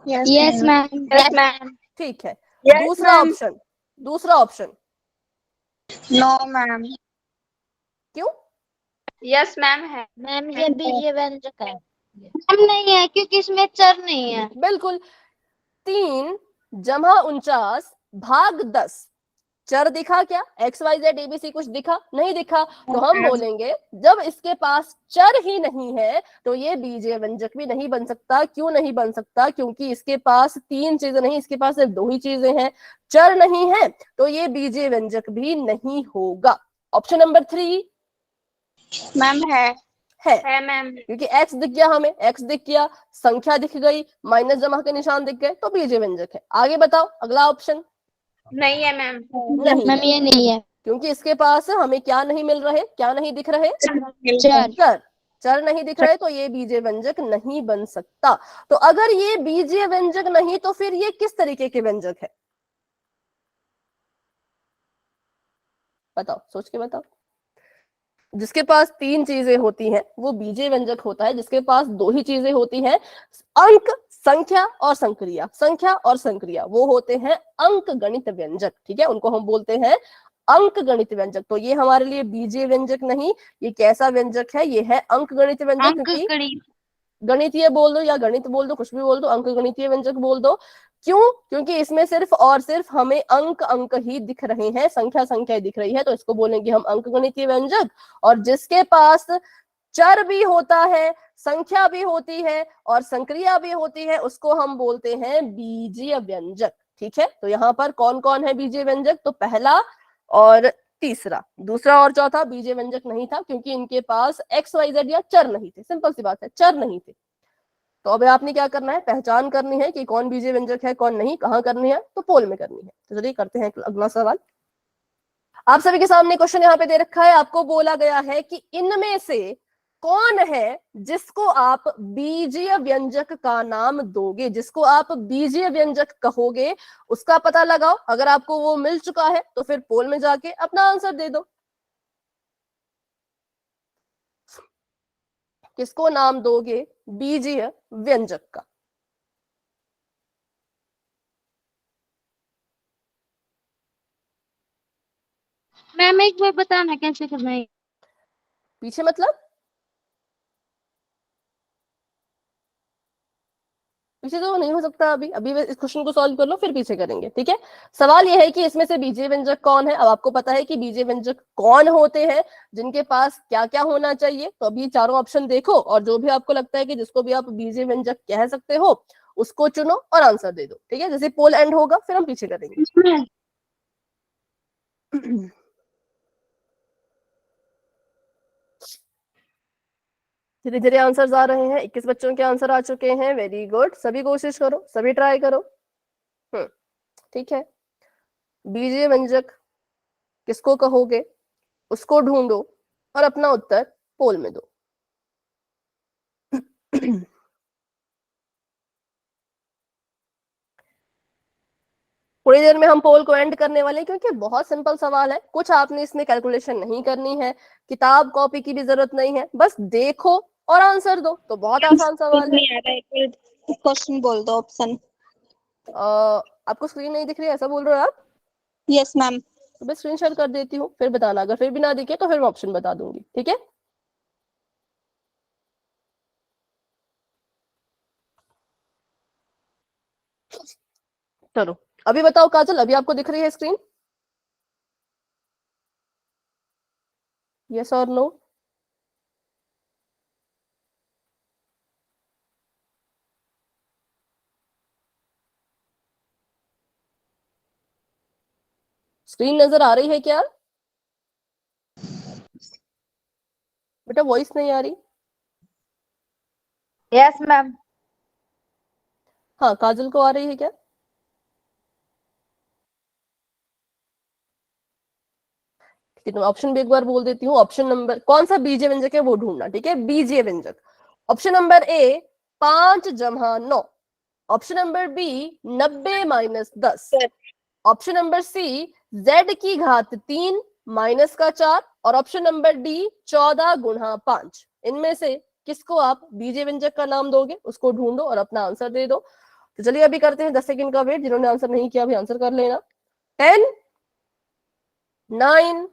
Yes ma'am. ठीक है। Yes, दूसरा ऑप्शन नो मैम। क्यों? यस मैम है। मैम ये बीजीय व्यंजक है। मैम नहीं है, क्योंकि इसमें चर नहीं है। बिल्कुल, 3 जमा 49 भाग 10 चर दिखा क्या? एक्स वाई जेड एबीसी कुछ दिखा? नहीं दिखा। तो हम बोलेंगे जब इसके पास चर ही नहीं है तो ये बीजीय व्यंजक भी नहीं बन सकता। क्यों नहीं बन सकता? क्योंकि इसके पास 3 चीजें नहीं, इसके पास सिर्फ 2 ही चीजें हैं। चर नहीं है तो ये बीजीय व्यंजक भी नहीं होगा। ऑप्शन नंबर 3 मैम है मैम। क्योंकि x दिख गया, हमें x दिख गया, संख्या दिख गई, माइनस जमा के निशान दिख गए, तो बीजीय व्यंजक है। आगे बताओ अगला ऑप्शन। नहीं है मैम। नहीं मैम ये नहीं है। क्योंकि इसके पास हमें क्या नहीं मिल रहे, क्या नहीं दिख रहे? चर। चर नहीं दिख रहे, तो ये बीजीय व्यंजक नहीं बन सकता। तो अगर ये बीजीय व्यंजक नहीं तो फिर ये किस तरीके के व्यंजक है? बताओ, सोच के बताओ। जिसके पास 3 चीजें होती हैं वो बीजीय व्यंजक होता है। जिसके पास 2 ही चीजें होती हैं, अंक, संख्या और संक्रिया, संख्या और संक्रिया, वो होते हैं अंक गणित व्यंजक, ठीक है। उनको हम बोलते हैं अंक गणित व्यंजक। तो ये हमारे लिए बीजीय व्यंजक नहीं, ये कैसा व्यंजक है? ये है अंक गणित व्यंजक। क्योंकि गणितीय बोल दो या गणित बोल दो, कुछ भी बोल दो, अंक गणितीय व्यंजक बोल दो। क्यों? क्योंकि इसमें सिर्फ और सिर्फ हमें अंक अंक ही दिख रहे हैं, संख्या संख्या दिख रही है, तो इसको बोलेंगे हम अंक गणितीय व्यंजक। और जिसके पास चर भी होता है, संख्या भी होती है और संक्रिया भी होती है, उसको हम बोलते हैं बीजीय व्यंजक, ठीक है। तो यहाँ पर कौन कौन है बीजीय व्यंजक? तो पहला और तीसरा, दूसरा और चौथा बीजीय व्यंजक नहीं था, क्योंकि इनके पास एक्स वाई जेड या चर नहीं थे। सिंपल सी बात है, चर नहीं थे। तो अब आपने क्या करना है, पहचान करनी है कि कौन बीजीय व्यंजक है कौन नहीं। कहाँ करनी है? तो पोल में करनी है। तो चलिए करते हैं अगला सवाल। आप सभी के सामने क्वेश्चन यहाँ पे दे रखा है। आपको बोला गया है कि इनमें से कौन है जिसको आप बीजीय व्यंजक का नाम दोगे, जिसको आप बीजीय व्यंजक कहोगे, उसका पता लगाओ। अगर आपको वो मिल चुका है तो फिर पोल में जाके अपना आंसर दे दो। किसको नाम दोगे बीजीय व्यंजक का? मैम एक बार बताना कैसे करना है। पीछे मतलब पीछे तो नहीं हो सकता। अभी अभी इस क्वेश्चन को सॉल्व कर लो, फिर पीछे करेंगे, ठीक है। सवाल यह है कि इसमें से बीजीय व्यंजक कौन है। अब आपको पता है कि बीजीय व्यंजक कौन होते हैं, जिनके पास क्या क्या होना चाहिए। तो अभी चारों ऑप्शन देखो और जो भी आपको लगता है कि जिसको भी आप बीजीय व्यंजक कह सकते हो उसको चुनो और आंसर दे दो, ठीक है। जैसे पोल एंड होगा फिर हम पीछे करेंगे। धीरे धीरे आंसर्स आ रहे हैं। 21 बच्चों के आंसर आ चुके हैं। वेरी गुड, सभी कोशिश करो, सभी ट्राई करो। ठीक है, बीजीय व्यंजक किसको कहोगे उसको ढूंढो और अपना उत्तर पोल में दो। थोड़ी देर में हम पोल को एंड करने वाले हैं, क्योंकि बहुत सिंपल सवाल है। कुछ आपने इसमें कैलकुलेशन नहीं करनी है, किताब कॉपी की भी जरूरत नहीं है, बस देखो और आंसर दो। तो बहुत आसान सवाल है। क्वेश्चन बोल दो, ऑप्शन। आपको स्क्रीन नहीं दिख रही है ऐसा बोल रहे हो आप? Yes ma'am. तो मैं स्क्रीन शेयर कर देती हूँ, फिर बताना, अगर फिर भी ना दिखे तो फिर मैं ऑप्शन बता दूंगी, ठीक है? चलो अभी बताओ काजल, अभी आपको दिख रही है स्क्रीन? यस और नो? स्क्रीन नजर आ रही है क्या बेटा? वॉइस नहीं आ रही? Yes ma'am. हाँ काजल को आ रही है क्या? ठीक है, ऑप्शन भी एक बार बोल देती हूँ। ऑप्शन नंबर, कौन सा बीजीय व्यंजक है वो ढूंढना, ठीक है? बीजीय व्यंजक। Option number A 5 - 9। Option number B 90 - 10। Option number C z⁻³ -4। और ऑप्शन नंबर डी 14 × 5। इनमें से किसको आप बीजीय व्यंजक का नाम दोगे, उसको ढूंढो और अपना आंसर दे दो। तो चलिए अभी करते हैं 10 सेकंड का वेट। जिन्होंने आंसर नहीं किया अभी आंसर कर लेना। 10 9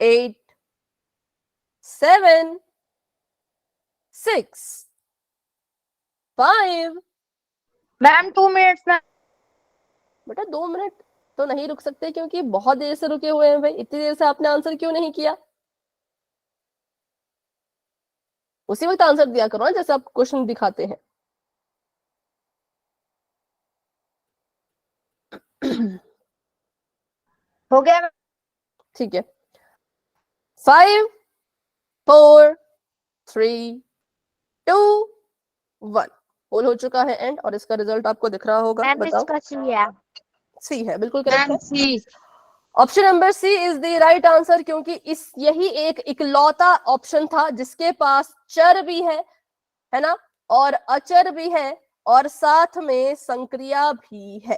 8 7 6 5। Ma'am 2 minutes ma'am. बेटा 2 मिनट तो नहीं रुक सकते, क्योंकि बहुत देर से रुके हुए हैं भाई। इतनी देर से आपने आंसर क्यों नहीं किया? उसी वक्त आंसर दिया करो ना जैसे आप क्वेश्चन दिखाते हैं। हो गया मैम। ठीक है, 5 4 3 2 1। पोल हो चुका है एंड, और इसका रिजल्ट आपको दिख रहा होगा। मैम बताओ। इसका सी है। सी है, बिल्कुल करेक्ट मैम है। C. Option number C is the right answer, क्योंकि इस यही एक इकलौता ऑप्शन था जिसके पास चर भी है ना, और अचर भी है, और साथ में संक्रिया भी है।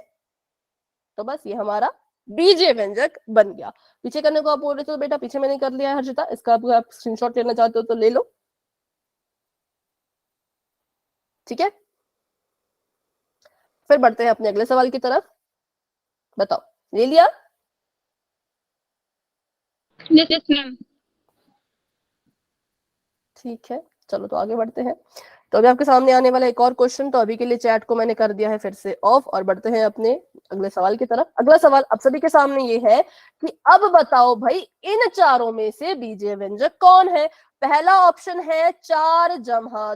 तो बस ये हमारा बीजीय व्यंजक बन गया। पीछे करने को आप बोल रहे थे तो बेटा पीछे मैंने कर लिया है हर्षिता। इसका आप स्क्रीनशॉट लेना चाहते हो तो ले लो, ठीक है? फिर बढ़ते हैं अपने अगले सवाल की तरफ। बताओ, ले लिया? Yes ma'am. ठीक है, चलो तो आगे बढ़ते हैं। तो अभी आपके सामने आने वाला एक और क्वेश्चन, तो अभी के लिए चैट को मैंने कर दिया है फिर से ऑफ, और बढ़ते हैं अपने अगले सवाल की तरफ। अगला सवाल आप सभी के सामने ये है कि अब बताओ भाई, इन चारों में से बीजीय व्यंजक कौन है? पहला ऑप्शन है 4 -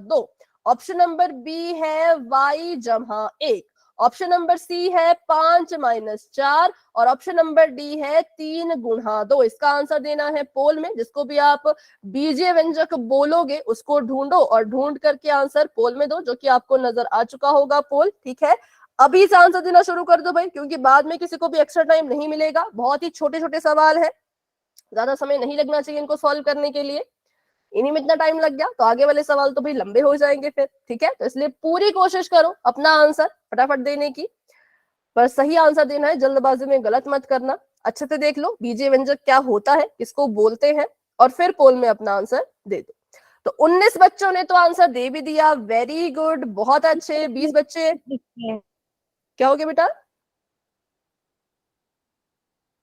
2। ऑप्शन नंबर बी है y 1। ऑप्शन नंबर सी है 5 - 4। और ऑप्शन नंबर डी है 3 × 2। इसका आंसर देना है पोल में। जिसको भी आप बीजीय व्यंजक बोलोगे उसको ढूंढो और ढूंढ करके आंसर पोल में दो, जो कि आपको नजर आ चुका होगा पोल, ठीक है? अभी से आंसर देना शुरू कर दो भाई, क्योंकि बाद में किसी को भी एक्स्ट्रा टाइम नहीं मिलेगा। बहुत ही छोटे छोटे सवाल है, ज्यादा समय नहीं लगना चाहिए इनको सॉल्व करने के लिए। इन्हीं में इतना टाइम लग गया तो आगे वाले सवाल तो भाई लंबे हो जाएंगे फिर, ठीक है? तो इसलिए पूरी कोशिश करो अपना आंसर फटाफट देने की, पर सही आंसर देना है, जल्दबाजी में गलत मत करना। अच्छे से देख लो बीजीय व्यंजक क्या होता है, किसको बोलते हैं, और फिर पोल में अपना आंसर दे दो। तो 19 बच्चों ने तो आंसर दे भी दिया, वेरी गुड, बहुत अच्छे। 20 बच्चे, क्या हो गया बेटा?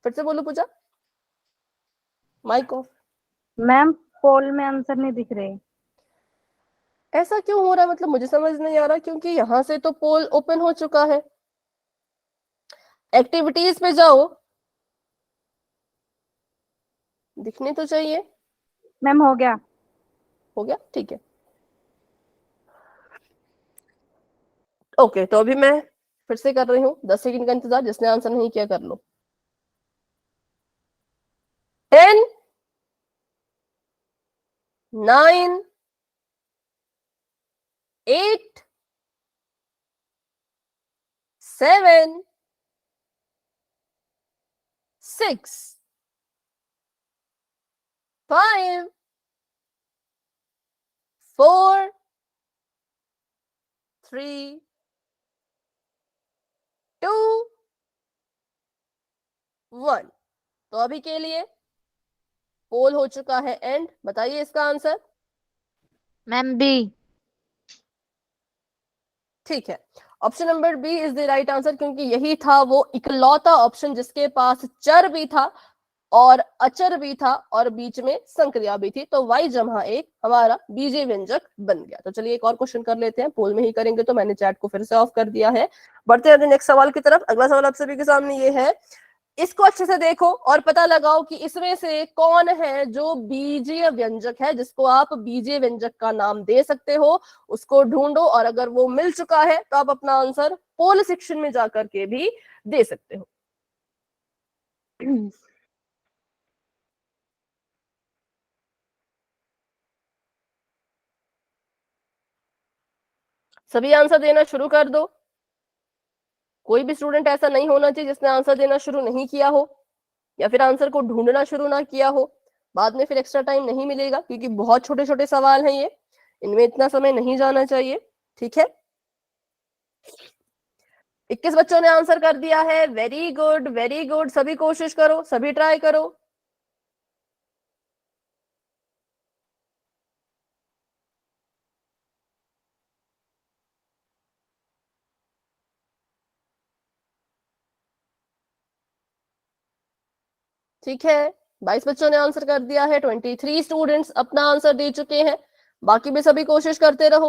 फिर से बोलो पूजा, माइक ऑफ। मैम पोल में आंसर नहीं दिख रहे। ऐसा क्यों हो रहा है, मतलब मुझे समझ नहीं आ रहा, क्योंकि यहां से तो पोल ओपन हो चुका है। एक्टिविटीज पे जाओ, दिखने तो चाहिए। मैम हो गया। हो गया, ठीक है। ओके, तो अभी मैं फिर से कर रही हूँ 10 सेकंड का इंतजार। जिसने आंसर नहीं किया कर लो। 10 9 8 7 6 5 4 3 2 1। तो अभी के लिए पोल हो चुका है एंड। बताइए इसका आंसर। Ma'am B. ठीक है, option number B is the right answer, क्योंकि यही था वो इकलौता ऑप्शन जिसके पास चर भी था और अचर भी था और बीच में संक्रिया भी थी। तो y जमा 1 हमारा बीजे व्यंजक बन गया। तो चलिए एक और क्वेश्चन कर लेते हैं, पोल में ही करेंगे, तो मैंने चैट को फिर से ऑफ कर दिया है। बढ़ते हैं नेक्स्ट सवाल की तरफ। अगला सवाल आप सभी के सामने ये है, इसको अच्छे से देखो और पता लगाओ कि इसमें से कौन है जो बीजीय व्यंजक है, जिसको आप बीजीय व्यंजक का नाम दे सकते हो। उसको ढूंढो और अगर वो मिल चुका है तो आप अपना आंसर पोल सेक्शन में जाकर के भी दे सकते हो। सभी आंसर देना शुरू कर दो। कोई भी स्टूडेंट ऐसा नहीं होना चाहिए जिसने आंसर देना शुरू नहीं किया हो या फिर आंसर को ढूंढना शुरू ना किया हो। बाद में फिर एक्स्ट्रा टाइम नहीं मिलेगा, क्योंकि बहुत छोटे छोटे सवाल हैं ये, इनमें इतना समय नहीं जाना चाहिए। ठीक है, 21 बच्चों ने आंसर कर दिया है। Very good, very good. सभी कोशिश करो, सभी ट्राई करो। ठीक है, 22 बच्चों ने आंसर कर दिया है। 23 स्टूडेंट्स अपना आंसर दे चुके हैं। बाकी भी सभी कोशिश करते रहो,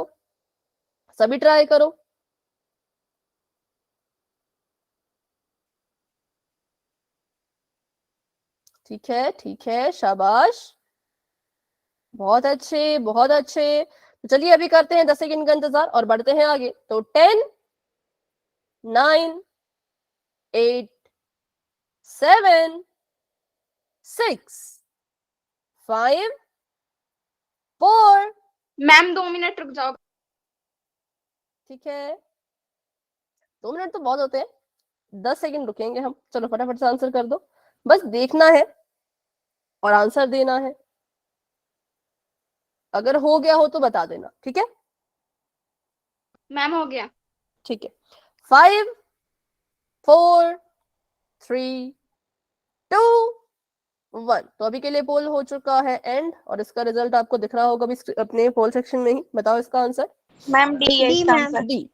सभी ट्राई करो। ठीक है, ठीक है, शाबाश, बहुत अच्छे, बहुत अच्छे। तो चलिए अभी करते हैं 10 सेकंड का इंतजार और बढ़ते हैं आगे। तो 10, 9, 8, 7, 6, 5, 4। मैम 2 मिनट रुक जाओ। ठीक है, 2 मिनट तो बहुत होते हैं, 10 सेकंड रुकेंगे हम। चलो फटाफट से आंसर कर दो, बस देखना है और आंसर देना है। अगर हो गया हो तो बता देना, ठीक है? मैम हो गया। ठीक है, 5, 4, 3, 2, 1। तो अभी के लिए पोल हो चुका है एंड, और इसका रिजल्ट आपको दिख रहा होगा अभी अपने पोल सेक्शन में ही। बताओ इसका आंसर। मैम डी है इसका आंसर। डी,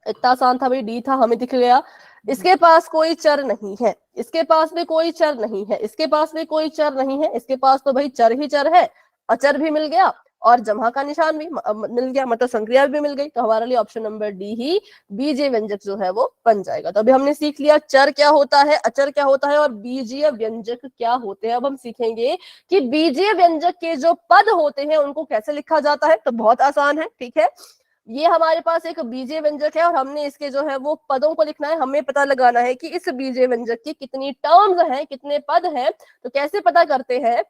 इतना आसान था भाई, डी था, हमें दिख गया। इसके पास कोई चर नहीं है, इसके पास भी कोई चर नहीं है, इसके पास भी कोई चर नहीं है, इसके पास तो भाई चर ही चर है। अचर भी मिल गया और जमा का निशान भी मिल गया, मतलब संक्रिया भी मिल गई। तो हमारे लिए ऑप्शन नंबर डी ही बीजीय व्यंजक जो है वो बन जाएगा। तो अभी हमने सीख लिया चर क्या होता है, अचर क्या होता है और बीजीय व्यंजक क्या होते हैं। अब हम सीखेंगे कि बीजीय व्यंजक के जो पद होते हैं उनको कैसे लिखा जाता है। तो बहुत आसान है, ठीक है। ये हमारे पास एक बीजीय व्यंजक है और हमने इसके जो है वो पदों को लिखना है। हमें पता लगाना है कि इस बीजीय व्यंजक की कितनी टर्म्स हैं, कितने पद हैं। तो कैसे पता करते हैं,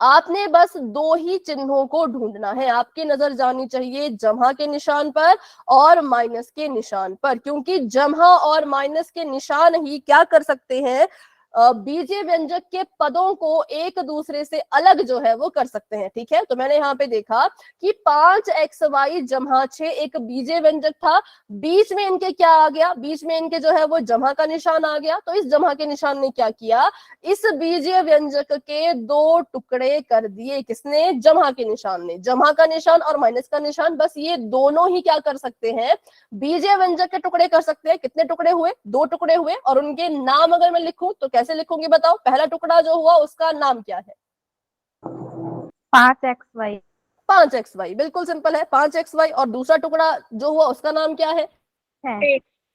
आपने बस 2 ही चिन्हों को ढूंढना है। आपकी नजर जानी चाहिए जमा के निशान पर और माइनस के निशान पर, क्योंकि जमा और माइनस के निशान ही क्या कर सकते हैं, बीजीय व्यंजक के पदों को एक दूसरे से अलग जो है वो कर सकते हैं। ठीक है, तो मैंने यहाँ पे देखा कि 5xy जमा 6 एक बीजीय व्यंजक था। बीच में इनके क्या आ गया, बीच में इनके जो है वो जमा का निशान आ गया। तो इस जमा के निशान ने क्या किया, इस बीजीय व्यंजक के 2 टुकड़े कर दिए। किसने, जमा के निशान ने। जमा का निशान और माइनस का निशान, बस ये दोनों ही क्या कर सकते हैं, बीजीय व्यंजक के टुकड़े कर सकते हैं। कितने टुकड़े हुए, 2 टुकड़े हुए। और उनके नाम अगर मैं लिखूं तो कैसे लिखूंगी बताओ। पहला टुकड़ा जो हुआ उसका नाम क्या है, 5xy। 5xy, बिल्कुल सिंपल है, 5xy। और दूसरा टुकड़ा जो हुआ उसका नाम क्या है,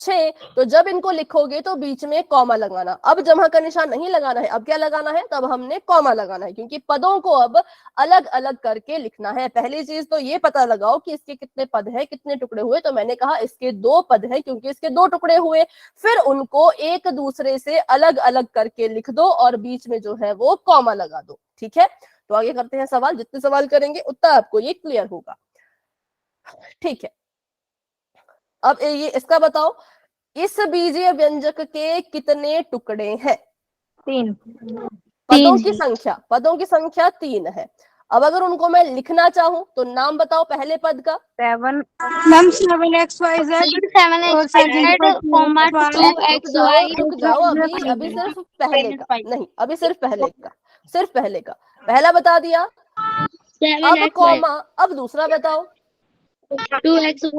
6। तो जब इनको लिखोगे तो बीच में कॉमा लगाना। अब जमा का निशान नहीं लगाना है, अब क्या लगाना है, तब हमने कॉमा लगाना है, क्योंकि पदों को अब अलग अलग करके लिखना है। पहली चीज तो ये पता लगाओ कि इसके कितने पद हैं, कितने टुकड़े हुए। तो मैंने कहा इसके 2 पद हैं, क्योंकि इसके 2 टुकड़े हुए। फिर उनको एक दूसरे से अलग अलग करके लिख दो और बीच में जो है वो कॉमा लगा दो। ठीक है, तो आगे करते हैं सवाल। जितने सवाल करेंगे उतना आपको ये क्लियर होगा। ठीक है, अब ये इसका बताओ, इस बीजीय व्यंजक के कितने टुकड़े हैं, 3। पदों की संख्या, पदों की संख्या 3 है। अब अगर उनको मैं लिखना चाहूं तो नाम बताओ पहले पद का। 7। Ma'am 7xyz 7xy, 2xy। रुक जाओ, अभी सिर्फ पहले का नहीं, अभी सिर्फ पहले का, सिर्फ पहले का। पहला बता दिया, अब 7xy, कॉमा, अब दूसरा बताओ। 2xy,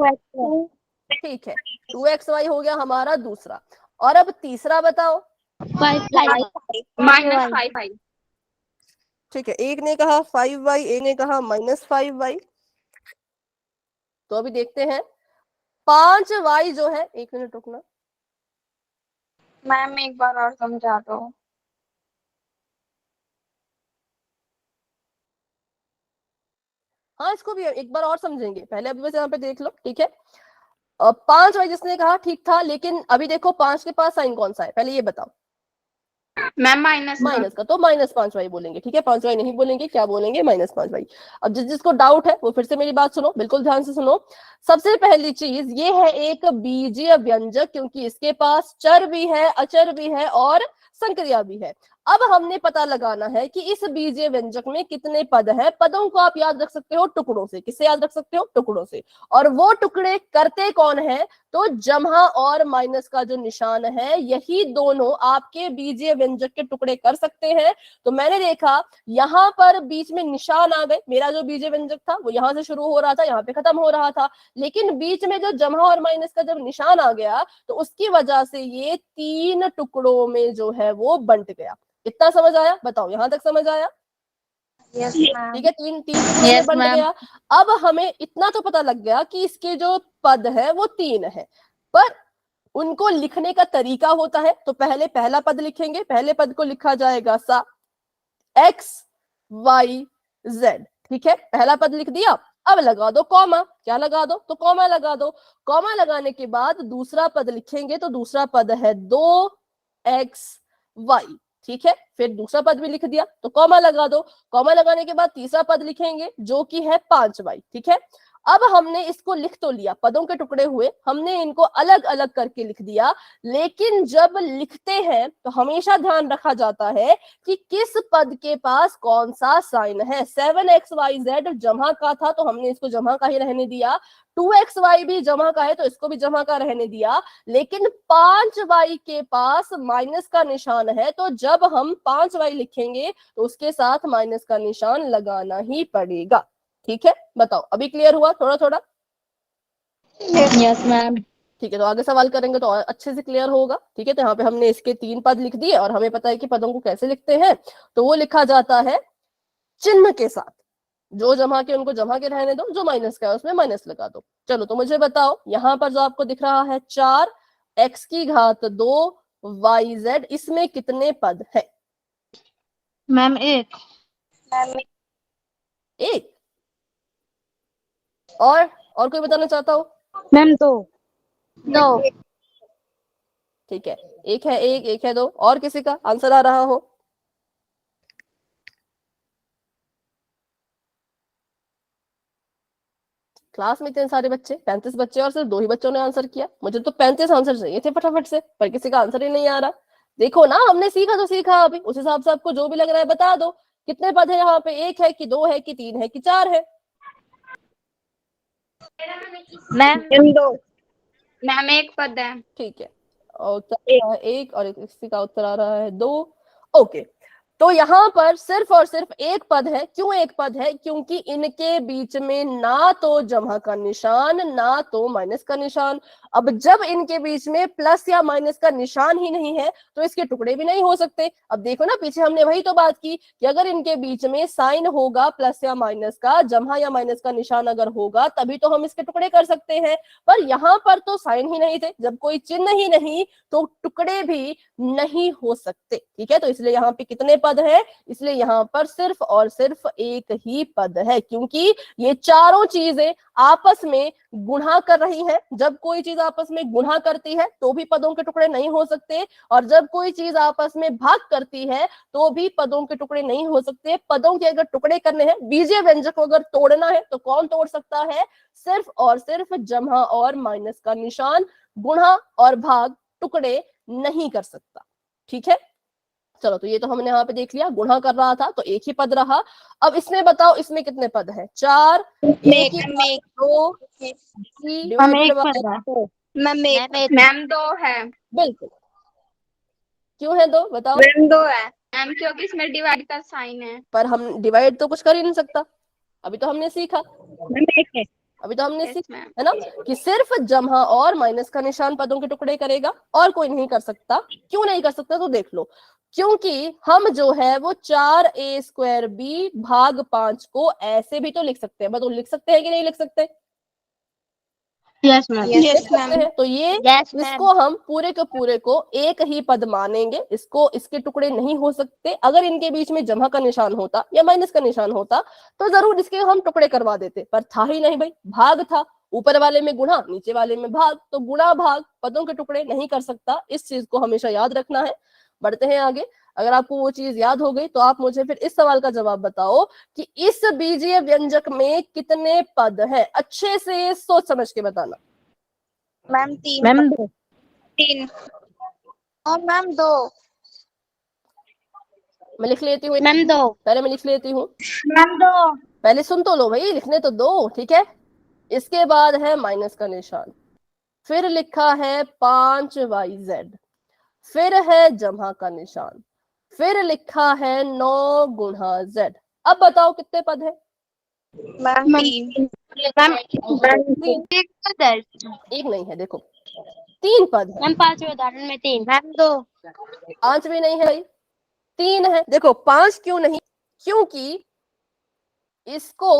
ठीक है, 2xy हो गया हमारा दूसरा। और अब तीसरा बताओ। -5y। ठीक है, एक ने कहा 5y, एक ने कहा -5y। तो अभी देखते हैं 5y जो है, एक मिनट रुकना। मैम एक बार और समझा दो। हाँ, इसको भी एक बार और समझेंगे, पहले अभी बस यहाँ पे देख लो। ठीक है, 5y जिसने कहा ठीक था, लेकिन अभी देखो 5 के पास साइन कौन सा है, पहले ये बताओ। मैम माइनस माइनस का, तो -5y बोलेंगे। ठीक है, 5y नहीं बोलेंगे, क्या बोलेंगे? -5y। अब जिसको डाउट है वो फिर से मेरी बात सुनो, बिल्कुल ध्यान से सुनो। सबसे पहली चीज ये है एक बीजीय व्यंजक, क्योंकि इसके पास चर भी है, अचर भी है और संक्रिया भी है। अब हमने पता लगाना है कि इस बीजीय व्यंजक में कितने पद हैं। पदों को आप याद रख सकते हो टुकड़ों से। किससे याद रख सकते हो? टुकड़ों से। और वो टुकड़े करते कौन है? तो जमा और माइनस का जो निशान है, यही दोनों आपके बीजीय व्यंजक के टुकड़े कर सकते हैं। तो मैंने देखा यहां पर बीच में निशान आ गए। मेरा जो बीजीय व्यंजक था वो यहां से शुरू हो रहा था, यहाँ पे खत्म हो रहा था, लेकिन बीच में जो जमा और माइनस का जब निशान आ गया तो उसकी वजह से ये 3 टुकड़ों में जो है वो बंट गया। इतना समझ आया? बताओ, यहां तक समझ आया? यस ठीक मैम। है, तीन तीन टुकड़ों में बंट गया। अब हमें इतना तो पता लग गया कि इसके जो पद है वो 3 है, पर उनको लिखने का तरीका होता है। तो पहले पहला पद लिखेंगे। पहले पद को लिखा जाएगा सा x y z। ठीक है, पहला पद लिख दिया। अब लगा दो कॉमा। क्या लगा दो? तो कॉमा लगा दो। कॉमा लगाने के बाद दूसरा पद लिखेंगे, तो दूसरा पद है 2xy। ठीक है, फिर दूसरा पद भी लिख दिया, तो कॉमा लगा दो। कॉमा लगाने के बाद तीसरा पद लिखेंगे जो कि है 5y। ठीक है, अब हमने इसको लिख तो लिया, पदों के टुकड़े हुए, हमने इनको अलग अलग करके लिख दिया। लेकिन जब लिखते हैं तो हमेशा ध्यान रखा जाता है कि किस पद के पास कौन सा साइन है। 7xyz जमा का था तो हमने इसको जमा का ही रहने दिया। 2xy भी जमा का है तो इसको भी जमा का रहने दिया। लेकिन 5y के पास माइनस का निशान है, तो जब हम 5y लिखेंगे तो उसके साथ माइनस का निशान लगाना ही पड़ेगा। ठीक है, बताओ अभी क्लियर हुआ थोड़ा थोड़ा? Yes ma'am. ठीक है, तो आगे सवाल करेंगे तो और अच्छे से क्लियर होगा। ठीक है, तो यहाँ पे हमने इसके 3 पद लिख दिए और हमें पता है कि पदों को कैसे लिखते हैं। तो वो लिखा जाता है चिन्ह के साथ। जो जमा के उनको जमा के रहने दो, जो माइनस का है उसमें माइनस लगा दो। चलो, तो मुझे बताओ यहाँ पर जो आपको दिख रहा है 4x⁻²yz, इसमें कितने पद है? मैम एक। एक। और कोई बताना चाहता हो? मैम दो। ठीक है, एक है एक, एक है 2। और किसी का आंसर आ रहा हो? क्लास में इतने सारे बच्चे, 35 बच्चे, और सिर्फ 2 ही बच्चों ने आंसर किया। मुझे तो 35 आंसर चाहिए थे फटाफट से, पर किसी का आंसर ही नहीं आ रहा। देखो ना, हमने सीखा तो सीखा, अभी उस हिसाब से आपको जो भी लग रहा है बता दो। कितने पद है यहाँ पे? 1 है कि 2 है कि 3 है कि 4 है? मैम दो। मैम एक पद है। ठीक है, और उत्तर आ रहा है 1 और किसी का उत्तर आ रहा है 2। ओके, तो यहाँ पर सिर्फ और सिर्फ एक पद है। क्यों एक पद है? क्योंकि इनके बीच में ना तो जमा का निशान, ना तो माइनस का निशान। अब जब इनके बीच में प्लस या माइनस का निशान ही नहीं है तो इसके टुकड़े भी नहीं हो सकते। अब देखो ना, पीछे हमने वही तो बात की कि अगर इनके बीच में साइन होगा प्लस या माइनस का, जमा या माइनस का निशान अगर होगा, तभी तो हम इसके टुकड़े कर सकते हैं। पर यहाँ पर तो साइन ही नहीं थे, जब कोई चिन्ह ही नहीं तो टुकड़े भी नहीं हो सकते। ठीक है, तो इसलिए यहाँ पे कितने पद है? इसलिए यहाँ पर सिर्फ और सिर्फ एक ही पद है, क्योंकि ये चारों चीजें आपस में गुणा कर रही हैं। जब कोई चीज आपस में गुणा करती है तो भी पदों के टुकड़े नहीं हो सकते, और जब कोई चीज आपस में भाग करती है तो भी पदों के टुकड़े नहीं हो सकते। पदों के अगर टुकड़े करने हैं, बीजीय व्यंजक को अगर तोड़ना है, तो कौन तोड़ सकता है? सिर्फ और सिर्फ जमा और माइनस का निशान। गुणा और भाग टुकड़े नहीं कर सकता। ठीक है, चलो, तो ये तो हमने यहाँ पे देख लिया, गुणा कर रहा था तो एक ही पद रहा। अब इसमें बताओ, इसमें कितने पद है? 4, एक ही पद, 2 डिवाइडेड बाय। मैम 2 है। बिल्कुल, क्यों है 2? बताओ। मैम दो है। मैम क्योंकि इसमें डिवाइड का साइन है। पर हम डिवाइड तो कुछ कर ही नहीं सकता, अभी तो हमने सीखा। मैम एक है। अभी तो हमने Yes, सीखा ma'am. है ना कि सिर्फ जमा और माइनस का निशान पदों के टुकड़े करेगा और कोई नहीं कर सकता। क्यों नहीं कर सकता तो देख लो, क्योंकि हम जो है वो 4a² भाग 5 को ऐसे भी तो लिख सकते हैं। बताओ लिख सकते हैं कि नहीं लिख सकते? Yes ma'am. लिख सकते हैं। तो ये यस मैम। इसको हम पूरे के पूरे को एक ही पद मानेंगे, इसको इसके टुकड़े नहीं हो सकते। अगर इनके बीच में जमा का निशान होता या माइनस का निशान होता तो जरूर इसके हम टुकड़े करवा देते, पर था ही नहीं भाई, भाग था, ऊपर वाले में गुणा नीचे वाले में भाग, तो गुणा भाग पदों के टुकड़े नहीं कर सकता। इस चीज को हमेशा याद रखना है। बढ़ते हैं आगे। अगर आपको वो चीज याद हो गई तो आप मुझे फिर इस सवाल का जवाब बताओ कि इस बीजीय व्यंजक में कितने पद हैं। अच्छे से सोच समझ के बताना। Ma'am 3 ma'am 3. और मैम 2 मैं लिख लेती हूँ, मैम 2 पहले मैं लिख लेती हूँ, मैम 2 पहले सुन तो लो भाई, लिखने तो दो, ठीक है। इसके बाद है माइनस का निशान, फिर लिखा है 5yz, फिर है जमा का निशान, फिर लिखा है 9 × z। अब बताओ कितने पद है? मैम 3 मैम एक नहीं है, देखो 3 पद है। मैम 5वें उदाहरण में 3 मैम 2 5 भी नहीं है भाई, 3 है। देखो 5 क्यों नहीं? क्योंकि इसको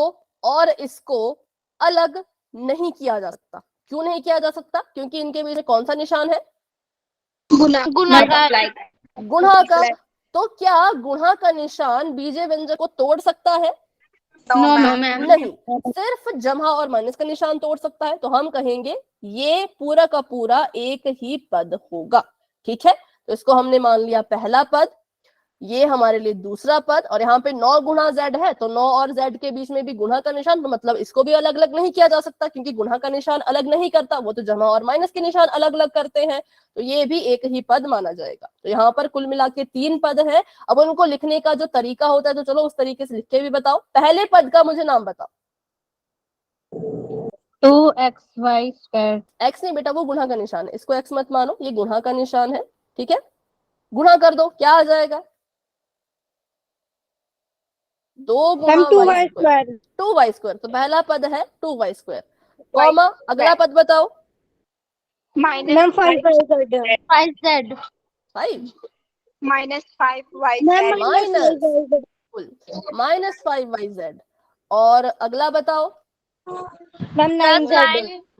और इसको अलग नहीं किया जा सकता। क्यों नहीं किया जा सकता? क्योंकि इनके बीच में कौन सा निशान है? गुणा Multiply. गुणा का। तो क्या गुणा का निशान बीजीय व्यंजक को तोड़ सकता है? No No, ma'am ma'am. नहीं, सिर्फ जमा और माइनस का निशान तोड़ सकता है। तो हम कहेंगे ये पूरा का पूरा एक ही पद होगा, ठीक है। तो इसको हमने मान लिया पहला पद, ये हमारे लिए दूसरा पद, और यहाँ पे 9 × z है तो 9 और z के बीच में भी गुणा का निशान, तो मतलब इसको भी अलग अलग नहीं किया जा सकता, क्योंकि गुणा का निशान अलग नहीं करता, वो तो जमा और माइनस के निशान अलग अलग करते हैं। तो ये भी एक ही पद माना जाएगा। तो यहाँ पर कुल मिला के 3 पद है। अब उनको लिखने का जो तरीका होता है तो चलो उस तरीके से लिख के भी बताओ। पहले पद का मुझे नाम बताओ। 2xy²। x नहीं बेटा, वो गुणा का निशान है, इसको x मत मानो, ये गुणा का निशान है, ठीक है। गुणा कर दो, क्या आ जाएगा? 2 × y², 2y²। तो पहला पद है 2y², कॉमा अगला पद बताओ। Minus 5z 5 minus 5y minus -5yz, और अगला बताओ। मैम 9z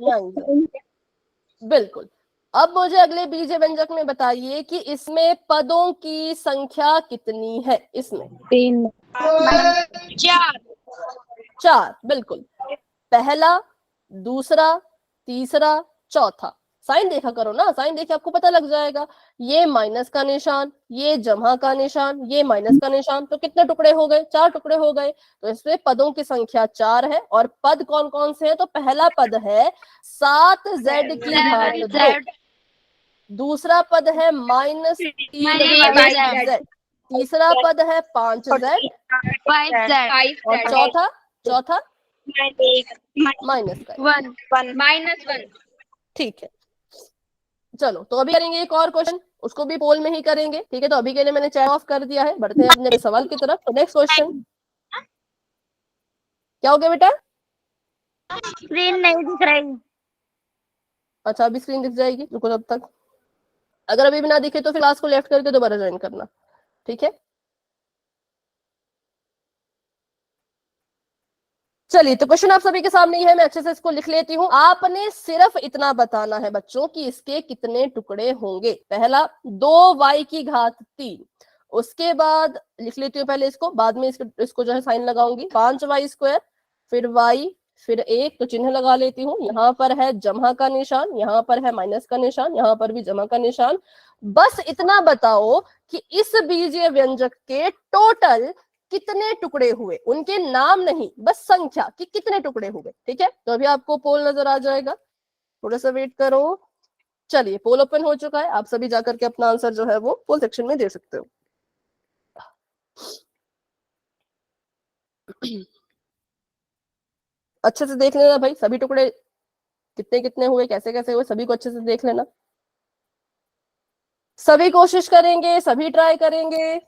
9z, बिल्कुल। अब मुझे अगले बीजीय व्यंजक में बताइए कि इसमें पदों की संख्या कितनी है। इसमें 3 4, बिल्कुल। पहला, दूसरा, तीसरा, चौथा। साइन देखा करो ना, साइन देखे आपको पता लग जाएगा। ये माइनस का निशान, ये जमा का निशान, ये माइनस का निशान, तो कितने टुकड़े हो गए? 4 टुकड़े हो गए। तो इसमें पदों की संख्या 4 है। और पद कौन कौन से हैं? तो पहला पद है 7z की घात 2, दूसरा पद है -3y z, तीसरा पद है 5z, और चौथा माइनस का। -1 ठीक है, चलो तो अभी करेंगे एक और क्वेश्चन, उसको भी पोल में ही करेंगे, ठीक है। तो अभी के लिए मैंने चैट ऑफ कर दिया है। बढ़ते हैं अपने सवाल की तरफ। तो नेक्स्ट क्वेश्चन क्या हो गया बेटा? स्क्रीन नहीं दिख रही। अच्छा, अभी स्क्रीन दिख जाएगी, रुको तब तक। अगर अभी भी ना दिखे तो फिर क्लास को लेफ्ट करके दोबारा ज्वाइन करना, ठीक है। चलिए, तो क्वेश्चन आप सभी के सामने ही है, मैं अच्छे से इसको लिख लेती हूँ। आपने सिर्फ इतना बताना है बच्चों कि इसके कितने टुकड़े होंगे। पहला 2y की घात 3, उसके बाद लिख लेती हूँ पहले इसको, बाद में इसको जो है साइन लगाऊंगी। 5y², फिर y, फिर 1, तो चिन्ह लगा लेती हूँ। यहाँ पर है जमा का निशान, यहाँ पर है माइनस का निशान, यहाँ पर भी जमा का निशान। बस इतना बताओ कि इस बीजीय व्यंजक के टोटल कितने टुकड़े हुए, उनके नाम नहीं, बस संख्या कि कितने टुकड़े हुए, ठीक है। तो अभी आपको पोल नजर आ जाएगा, थोड़ा सा वेट करो। चलिए, पोल ओपन हो चुका है, आप सभी जाकर के अपना आंसर जो है वो पोल सेक्शन में दे सकते हो। अच्छे से देख लेना भाई, सभी टुकड़े कितने कितने हुए, कैसे कैसे हुए, सभी को अच्छे से देख लेना। सभी कोशिश करेंगे, सभी ट्राई करेंगे।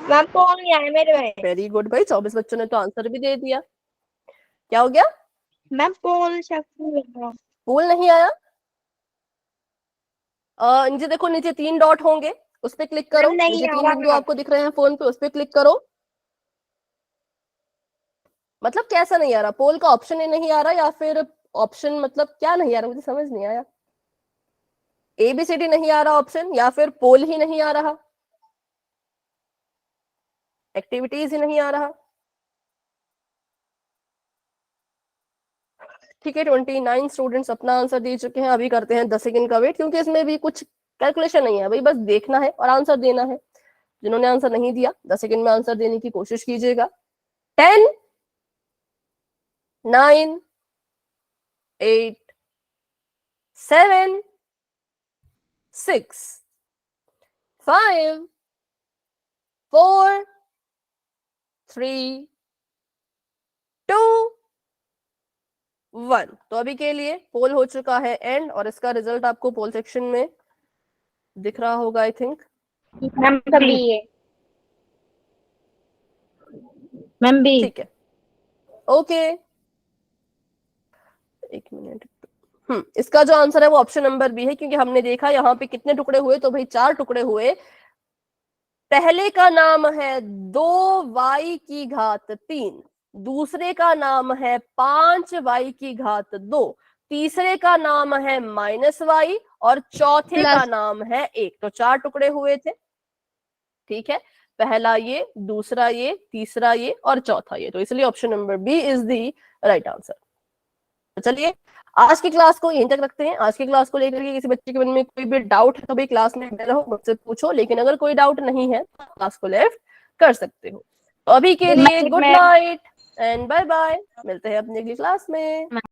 मैम पोल नहीं आया मेरे में। वेरी गुड भाई, 24 बच्चों ने तो आंसर भी दे दिया। क्या हो गया? मैम पोल शक्ल पोल नहीं आया? नीचे देखो, नीचे 3 डॉट होंगे, उस पे क्लिक करो। नहीं नीचे आ 3 रहा। बिंदु आपको दिख रहे हैं फोन पे, उस पे क्लिक करो। मतलब कैसा नहीं आ रहा? पोल का ऑप्शन ही नहीं आ रहा, या फिर ऑप्शन मतलब क्या नहीं आ रहा? मुझे समझ नहीं आया। ABCD नहीं आ रहा ऑप्शन, या फिर पोल ही नहीं आ रहा, एक्टिविटीज ही नहीं आ रहा। ठीक है, 29 स्टूडेंट्स अपना आंसर दे चुके हैं। अभी करते हैं 10 सेकंड का वेट, क्योंकि इसमें भी कुछ कैलकुलेशन नहीं है भाई, बस देखना है और आंसर देना है। जिन्होंने आंसर नहीं दिया 10 सेकंड में आंसर देने की कोशिश कीजिएगा। 10 9 8 7 6 5 4 3 2 1। तो अभी के लिए पोल हो चुका है एंड, और इसका रिजल्ट आपको पोल सेक्शन में दिख रहा होगा आई थिंक। मैम कभी है। Ma'am B. ठीक है, ओके, एक मिनट। इसका जो आंसर है वो ऑप्शन नंबर बी है, क्योंकि हमने देखा यहाँ पे कितने टुकड़े हुए, तो भाई 4 टुकड़े हुए। पहले का नाम है 2y की घात 3, दूसरे का नाम है 5y की घात 2, तीसरे का नाम है -y, और चौथे का नाम है 1। तो 4 टुकड़े हुए थे। ठीक है, पहला ये, दूसरा ये, तीसरा ये और चौथा ये, तो इसलिए option number B is the right answer. तो चलिए आज की क्लास को यहीं तक रखते हैं। आज की क्लास को लेकर के किसी बच्चे के मन में कोई भी डाउट है तो भाई क्लास में बने रहो, मुझसे पूछो, लेकिन अगर कोई डाउट नहीं है तो क्लास को लेफ्ट कर सकते हो। तो अभी के लिए good night and bye bye, मिलते हैं अपनी अगली क्लास में।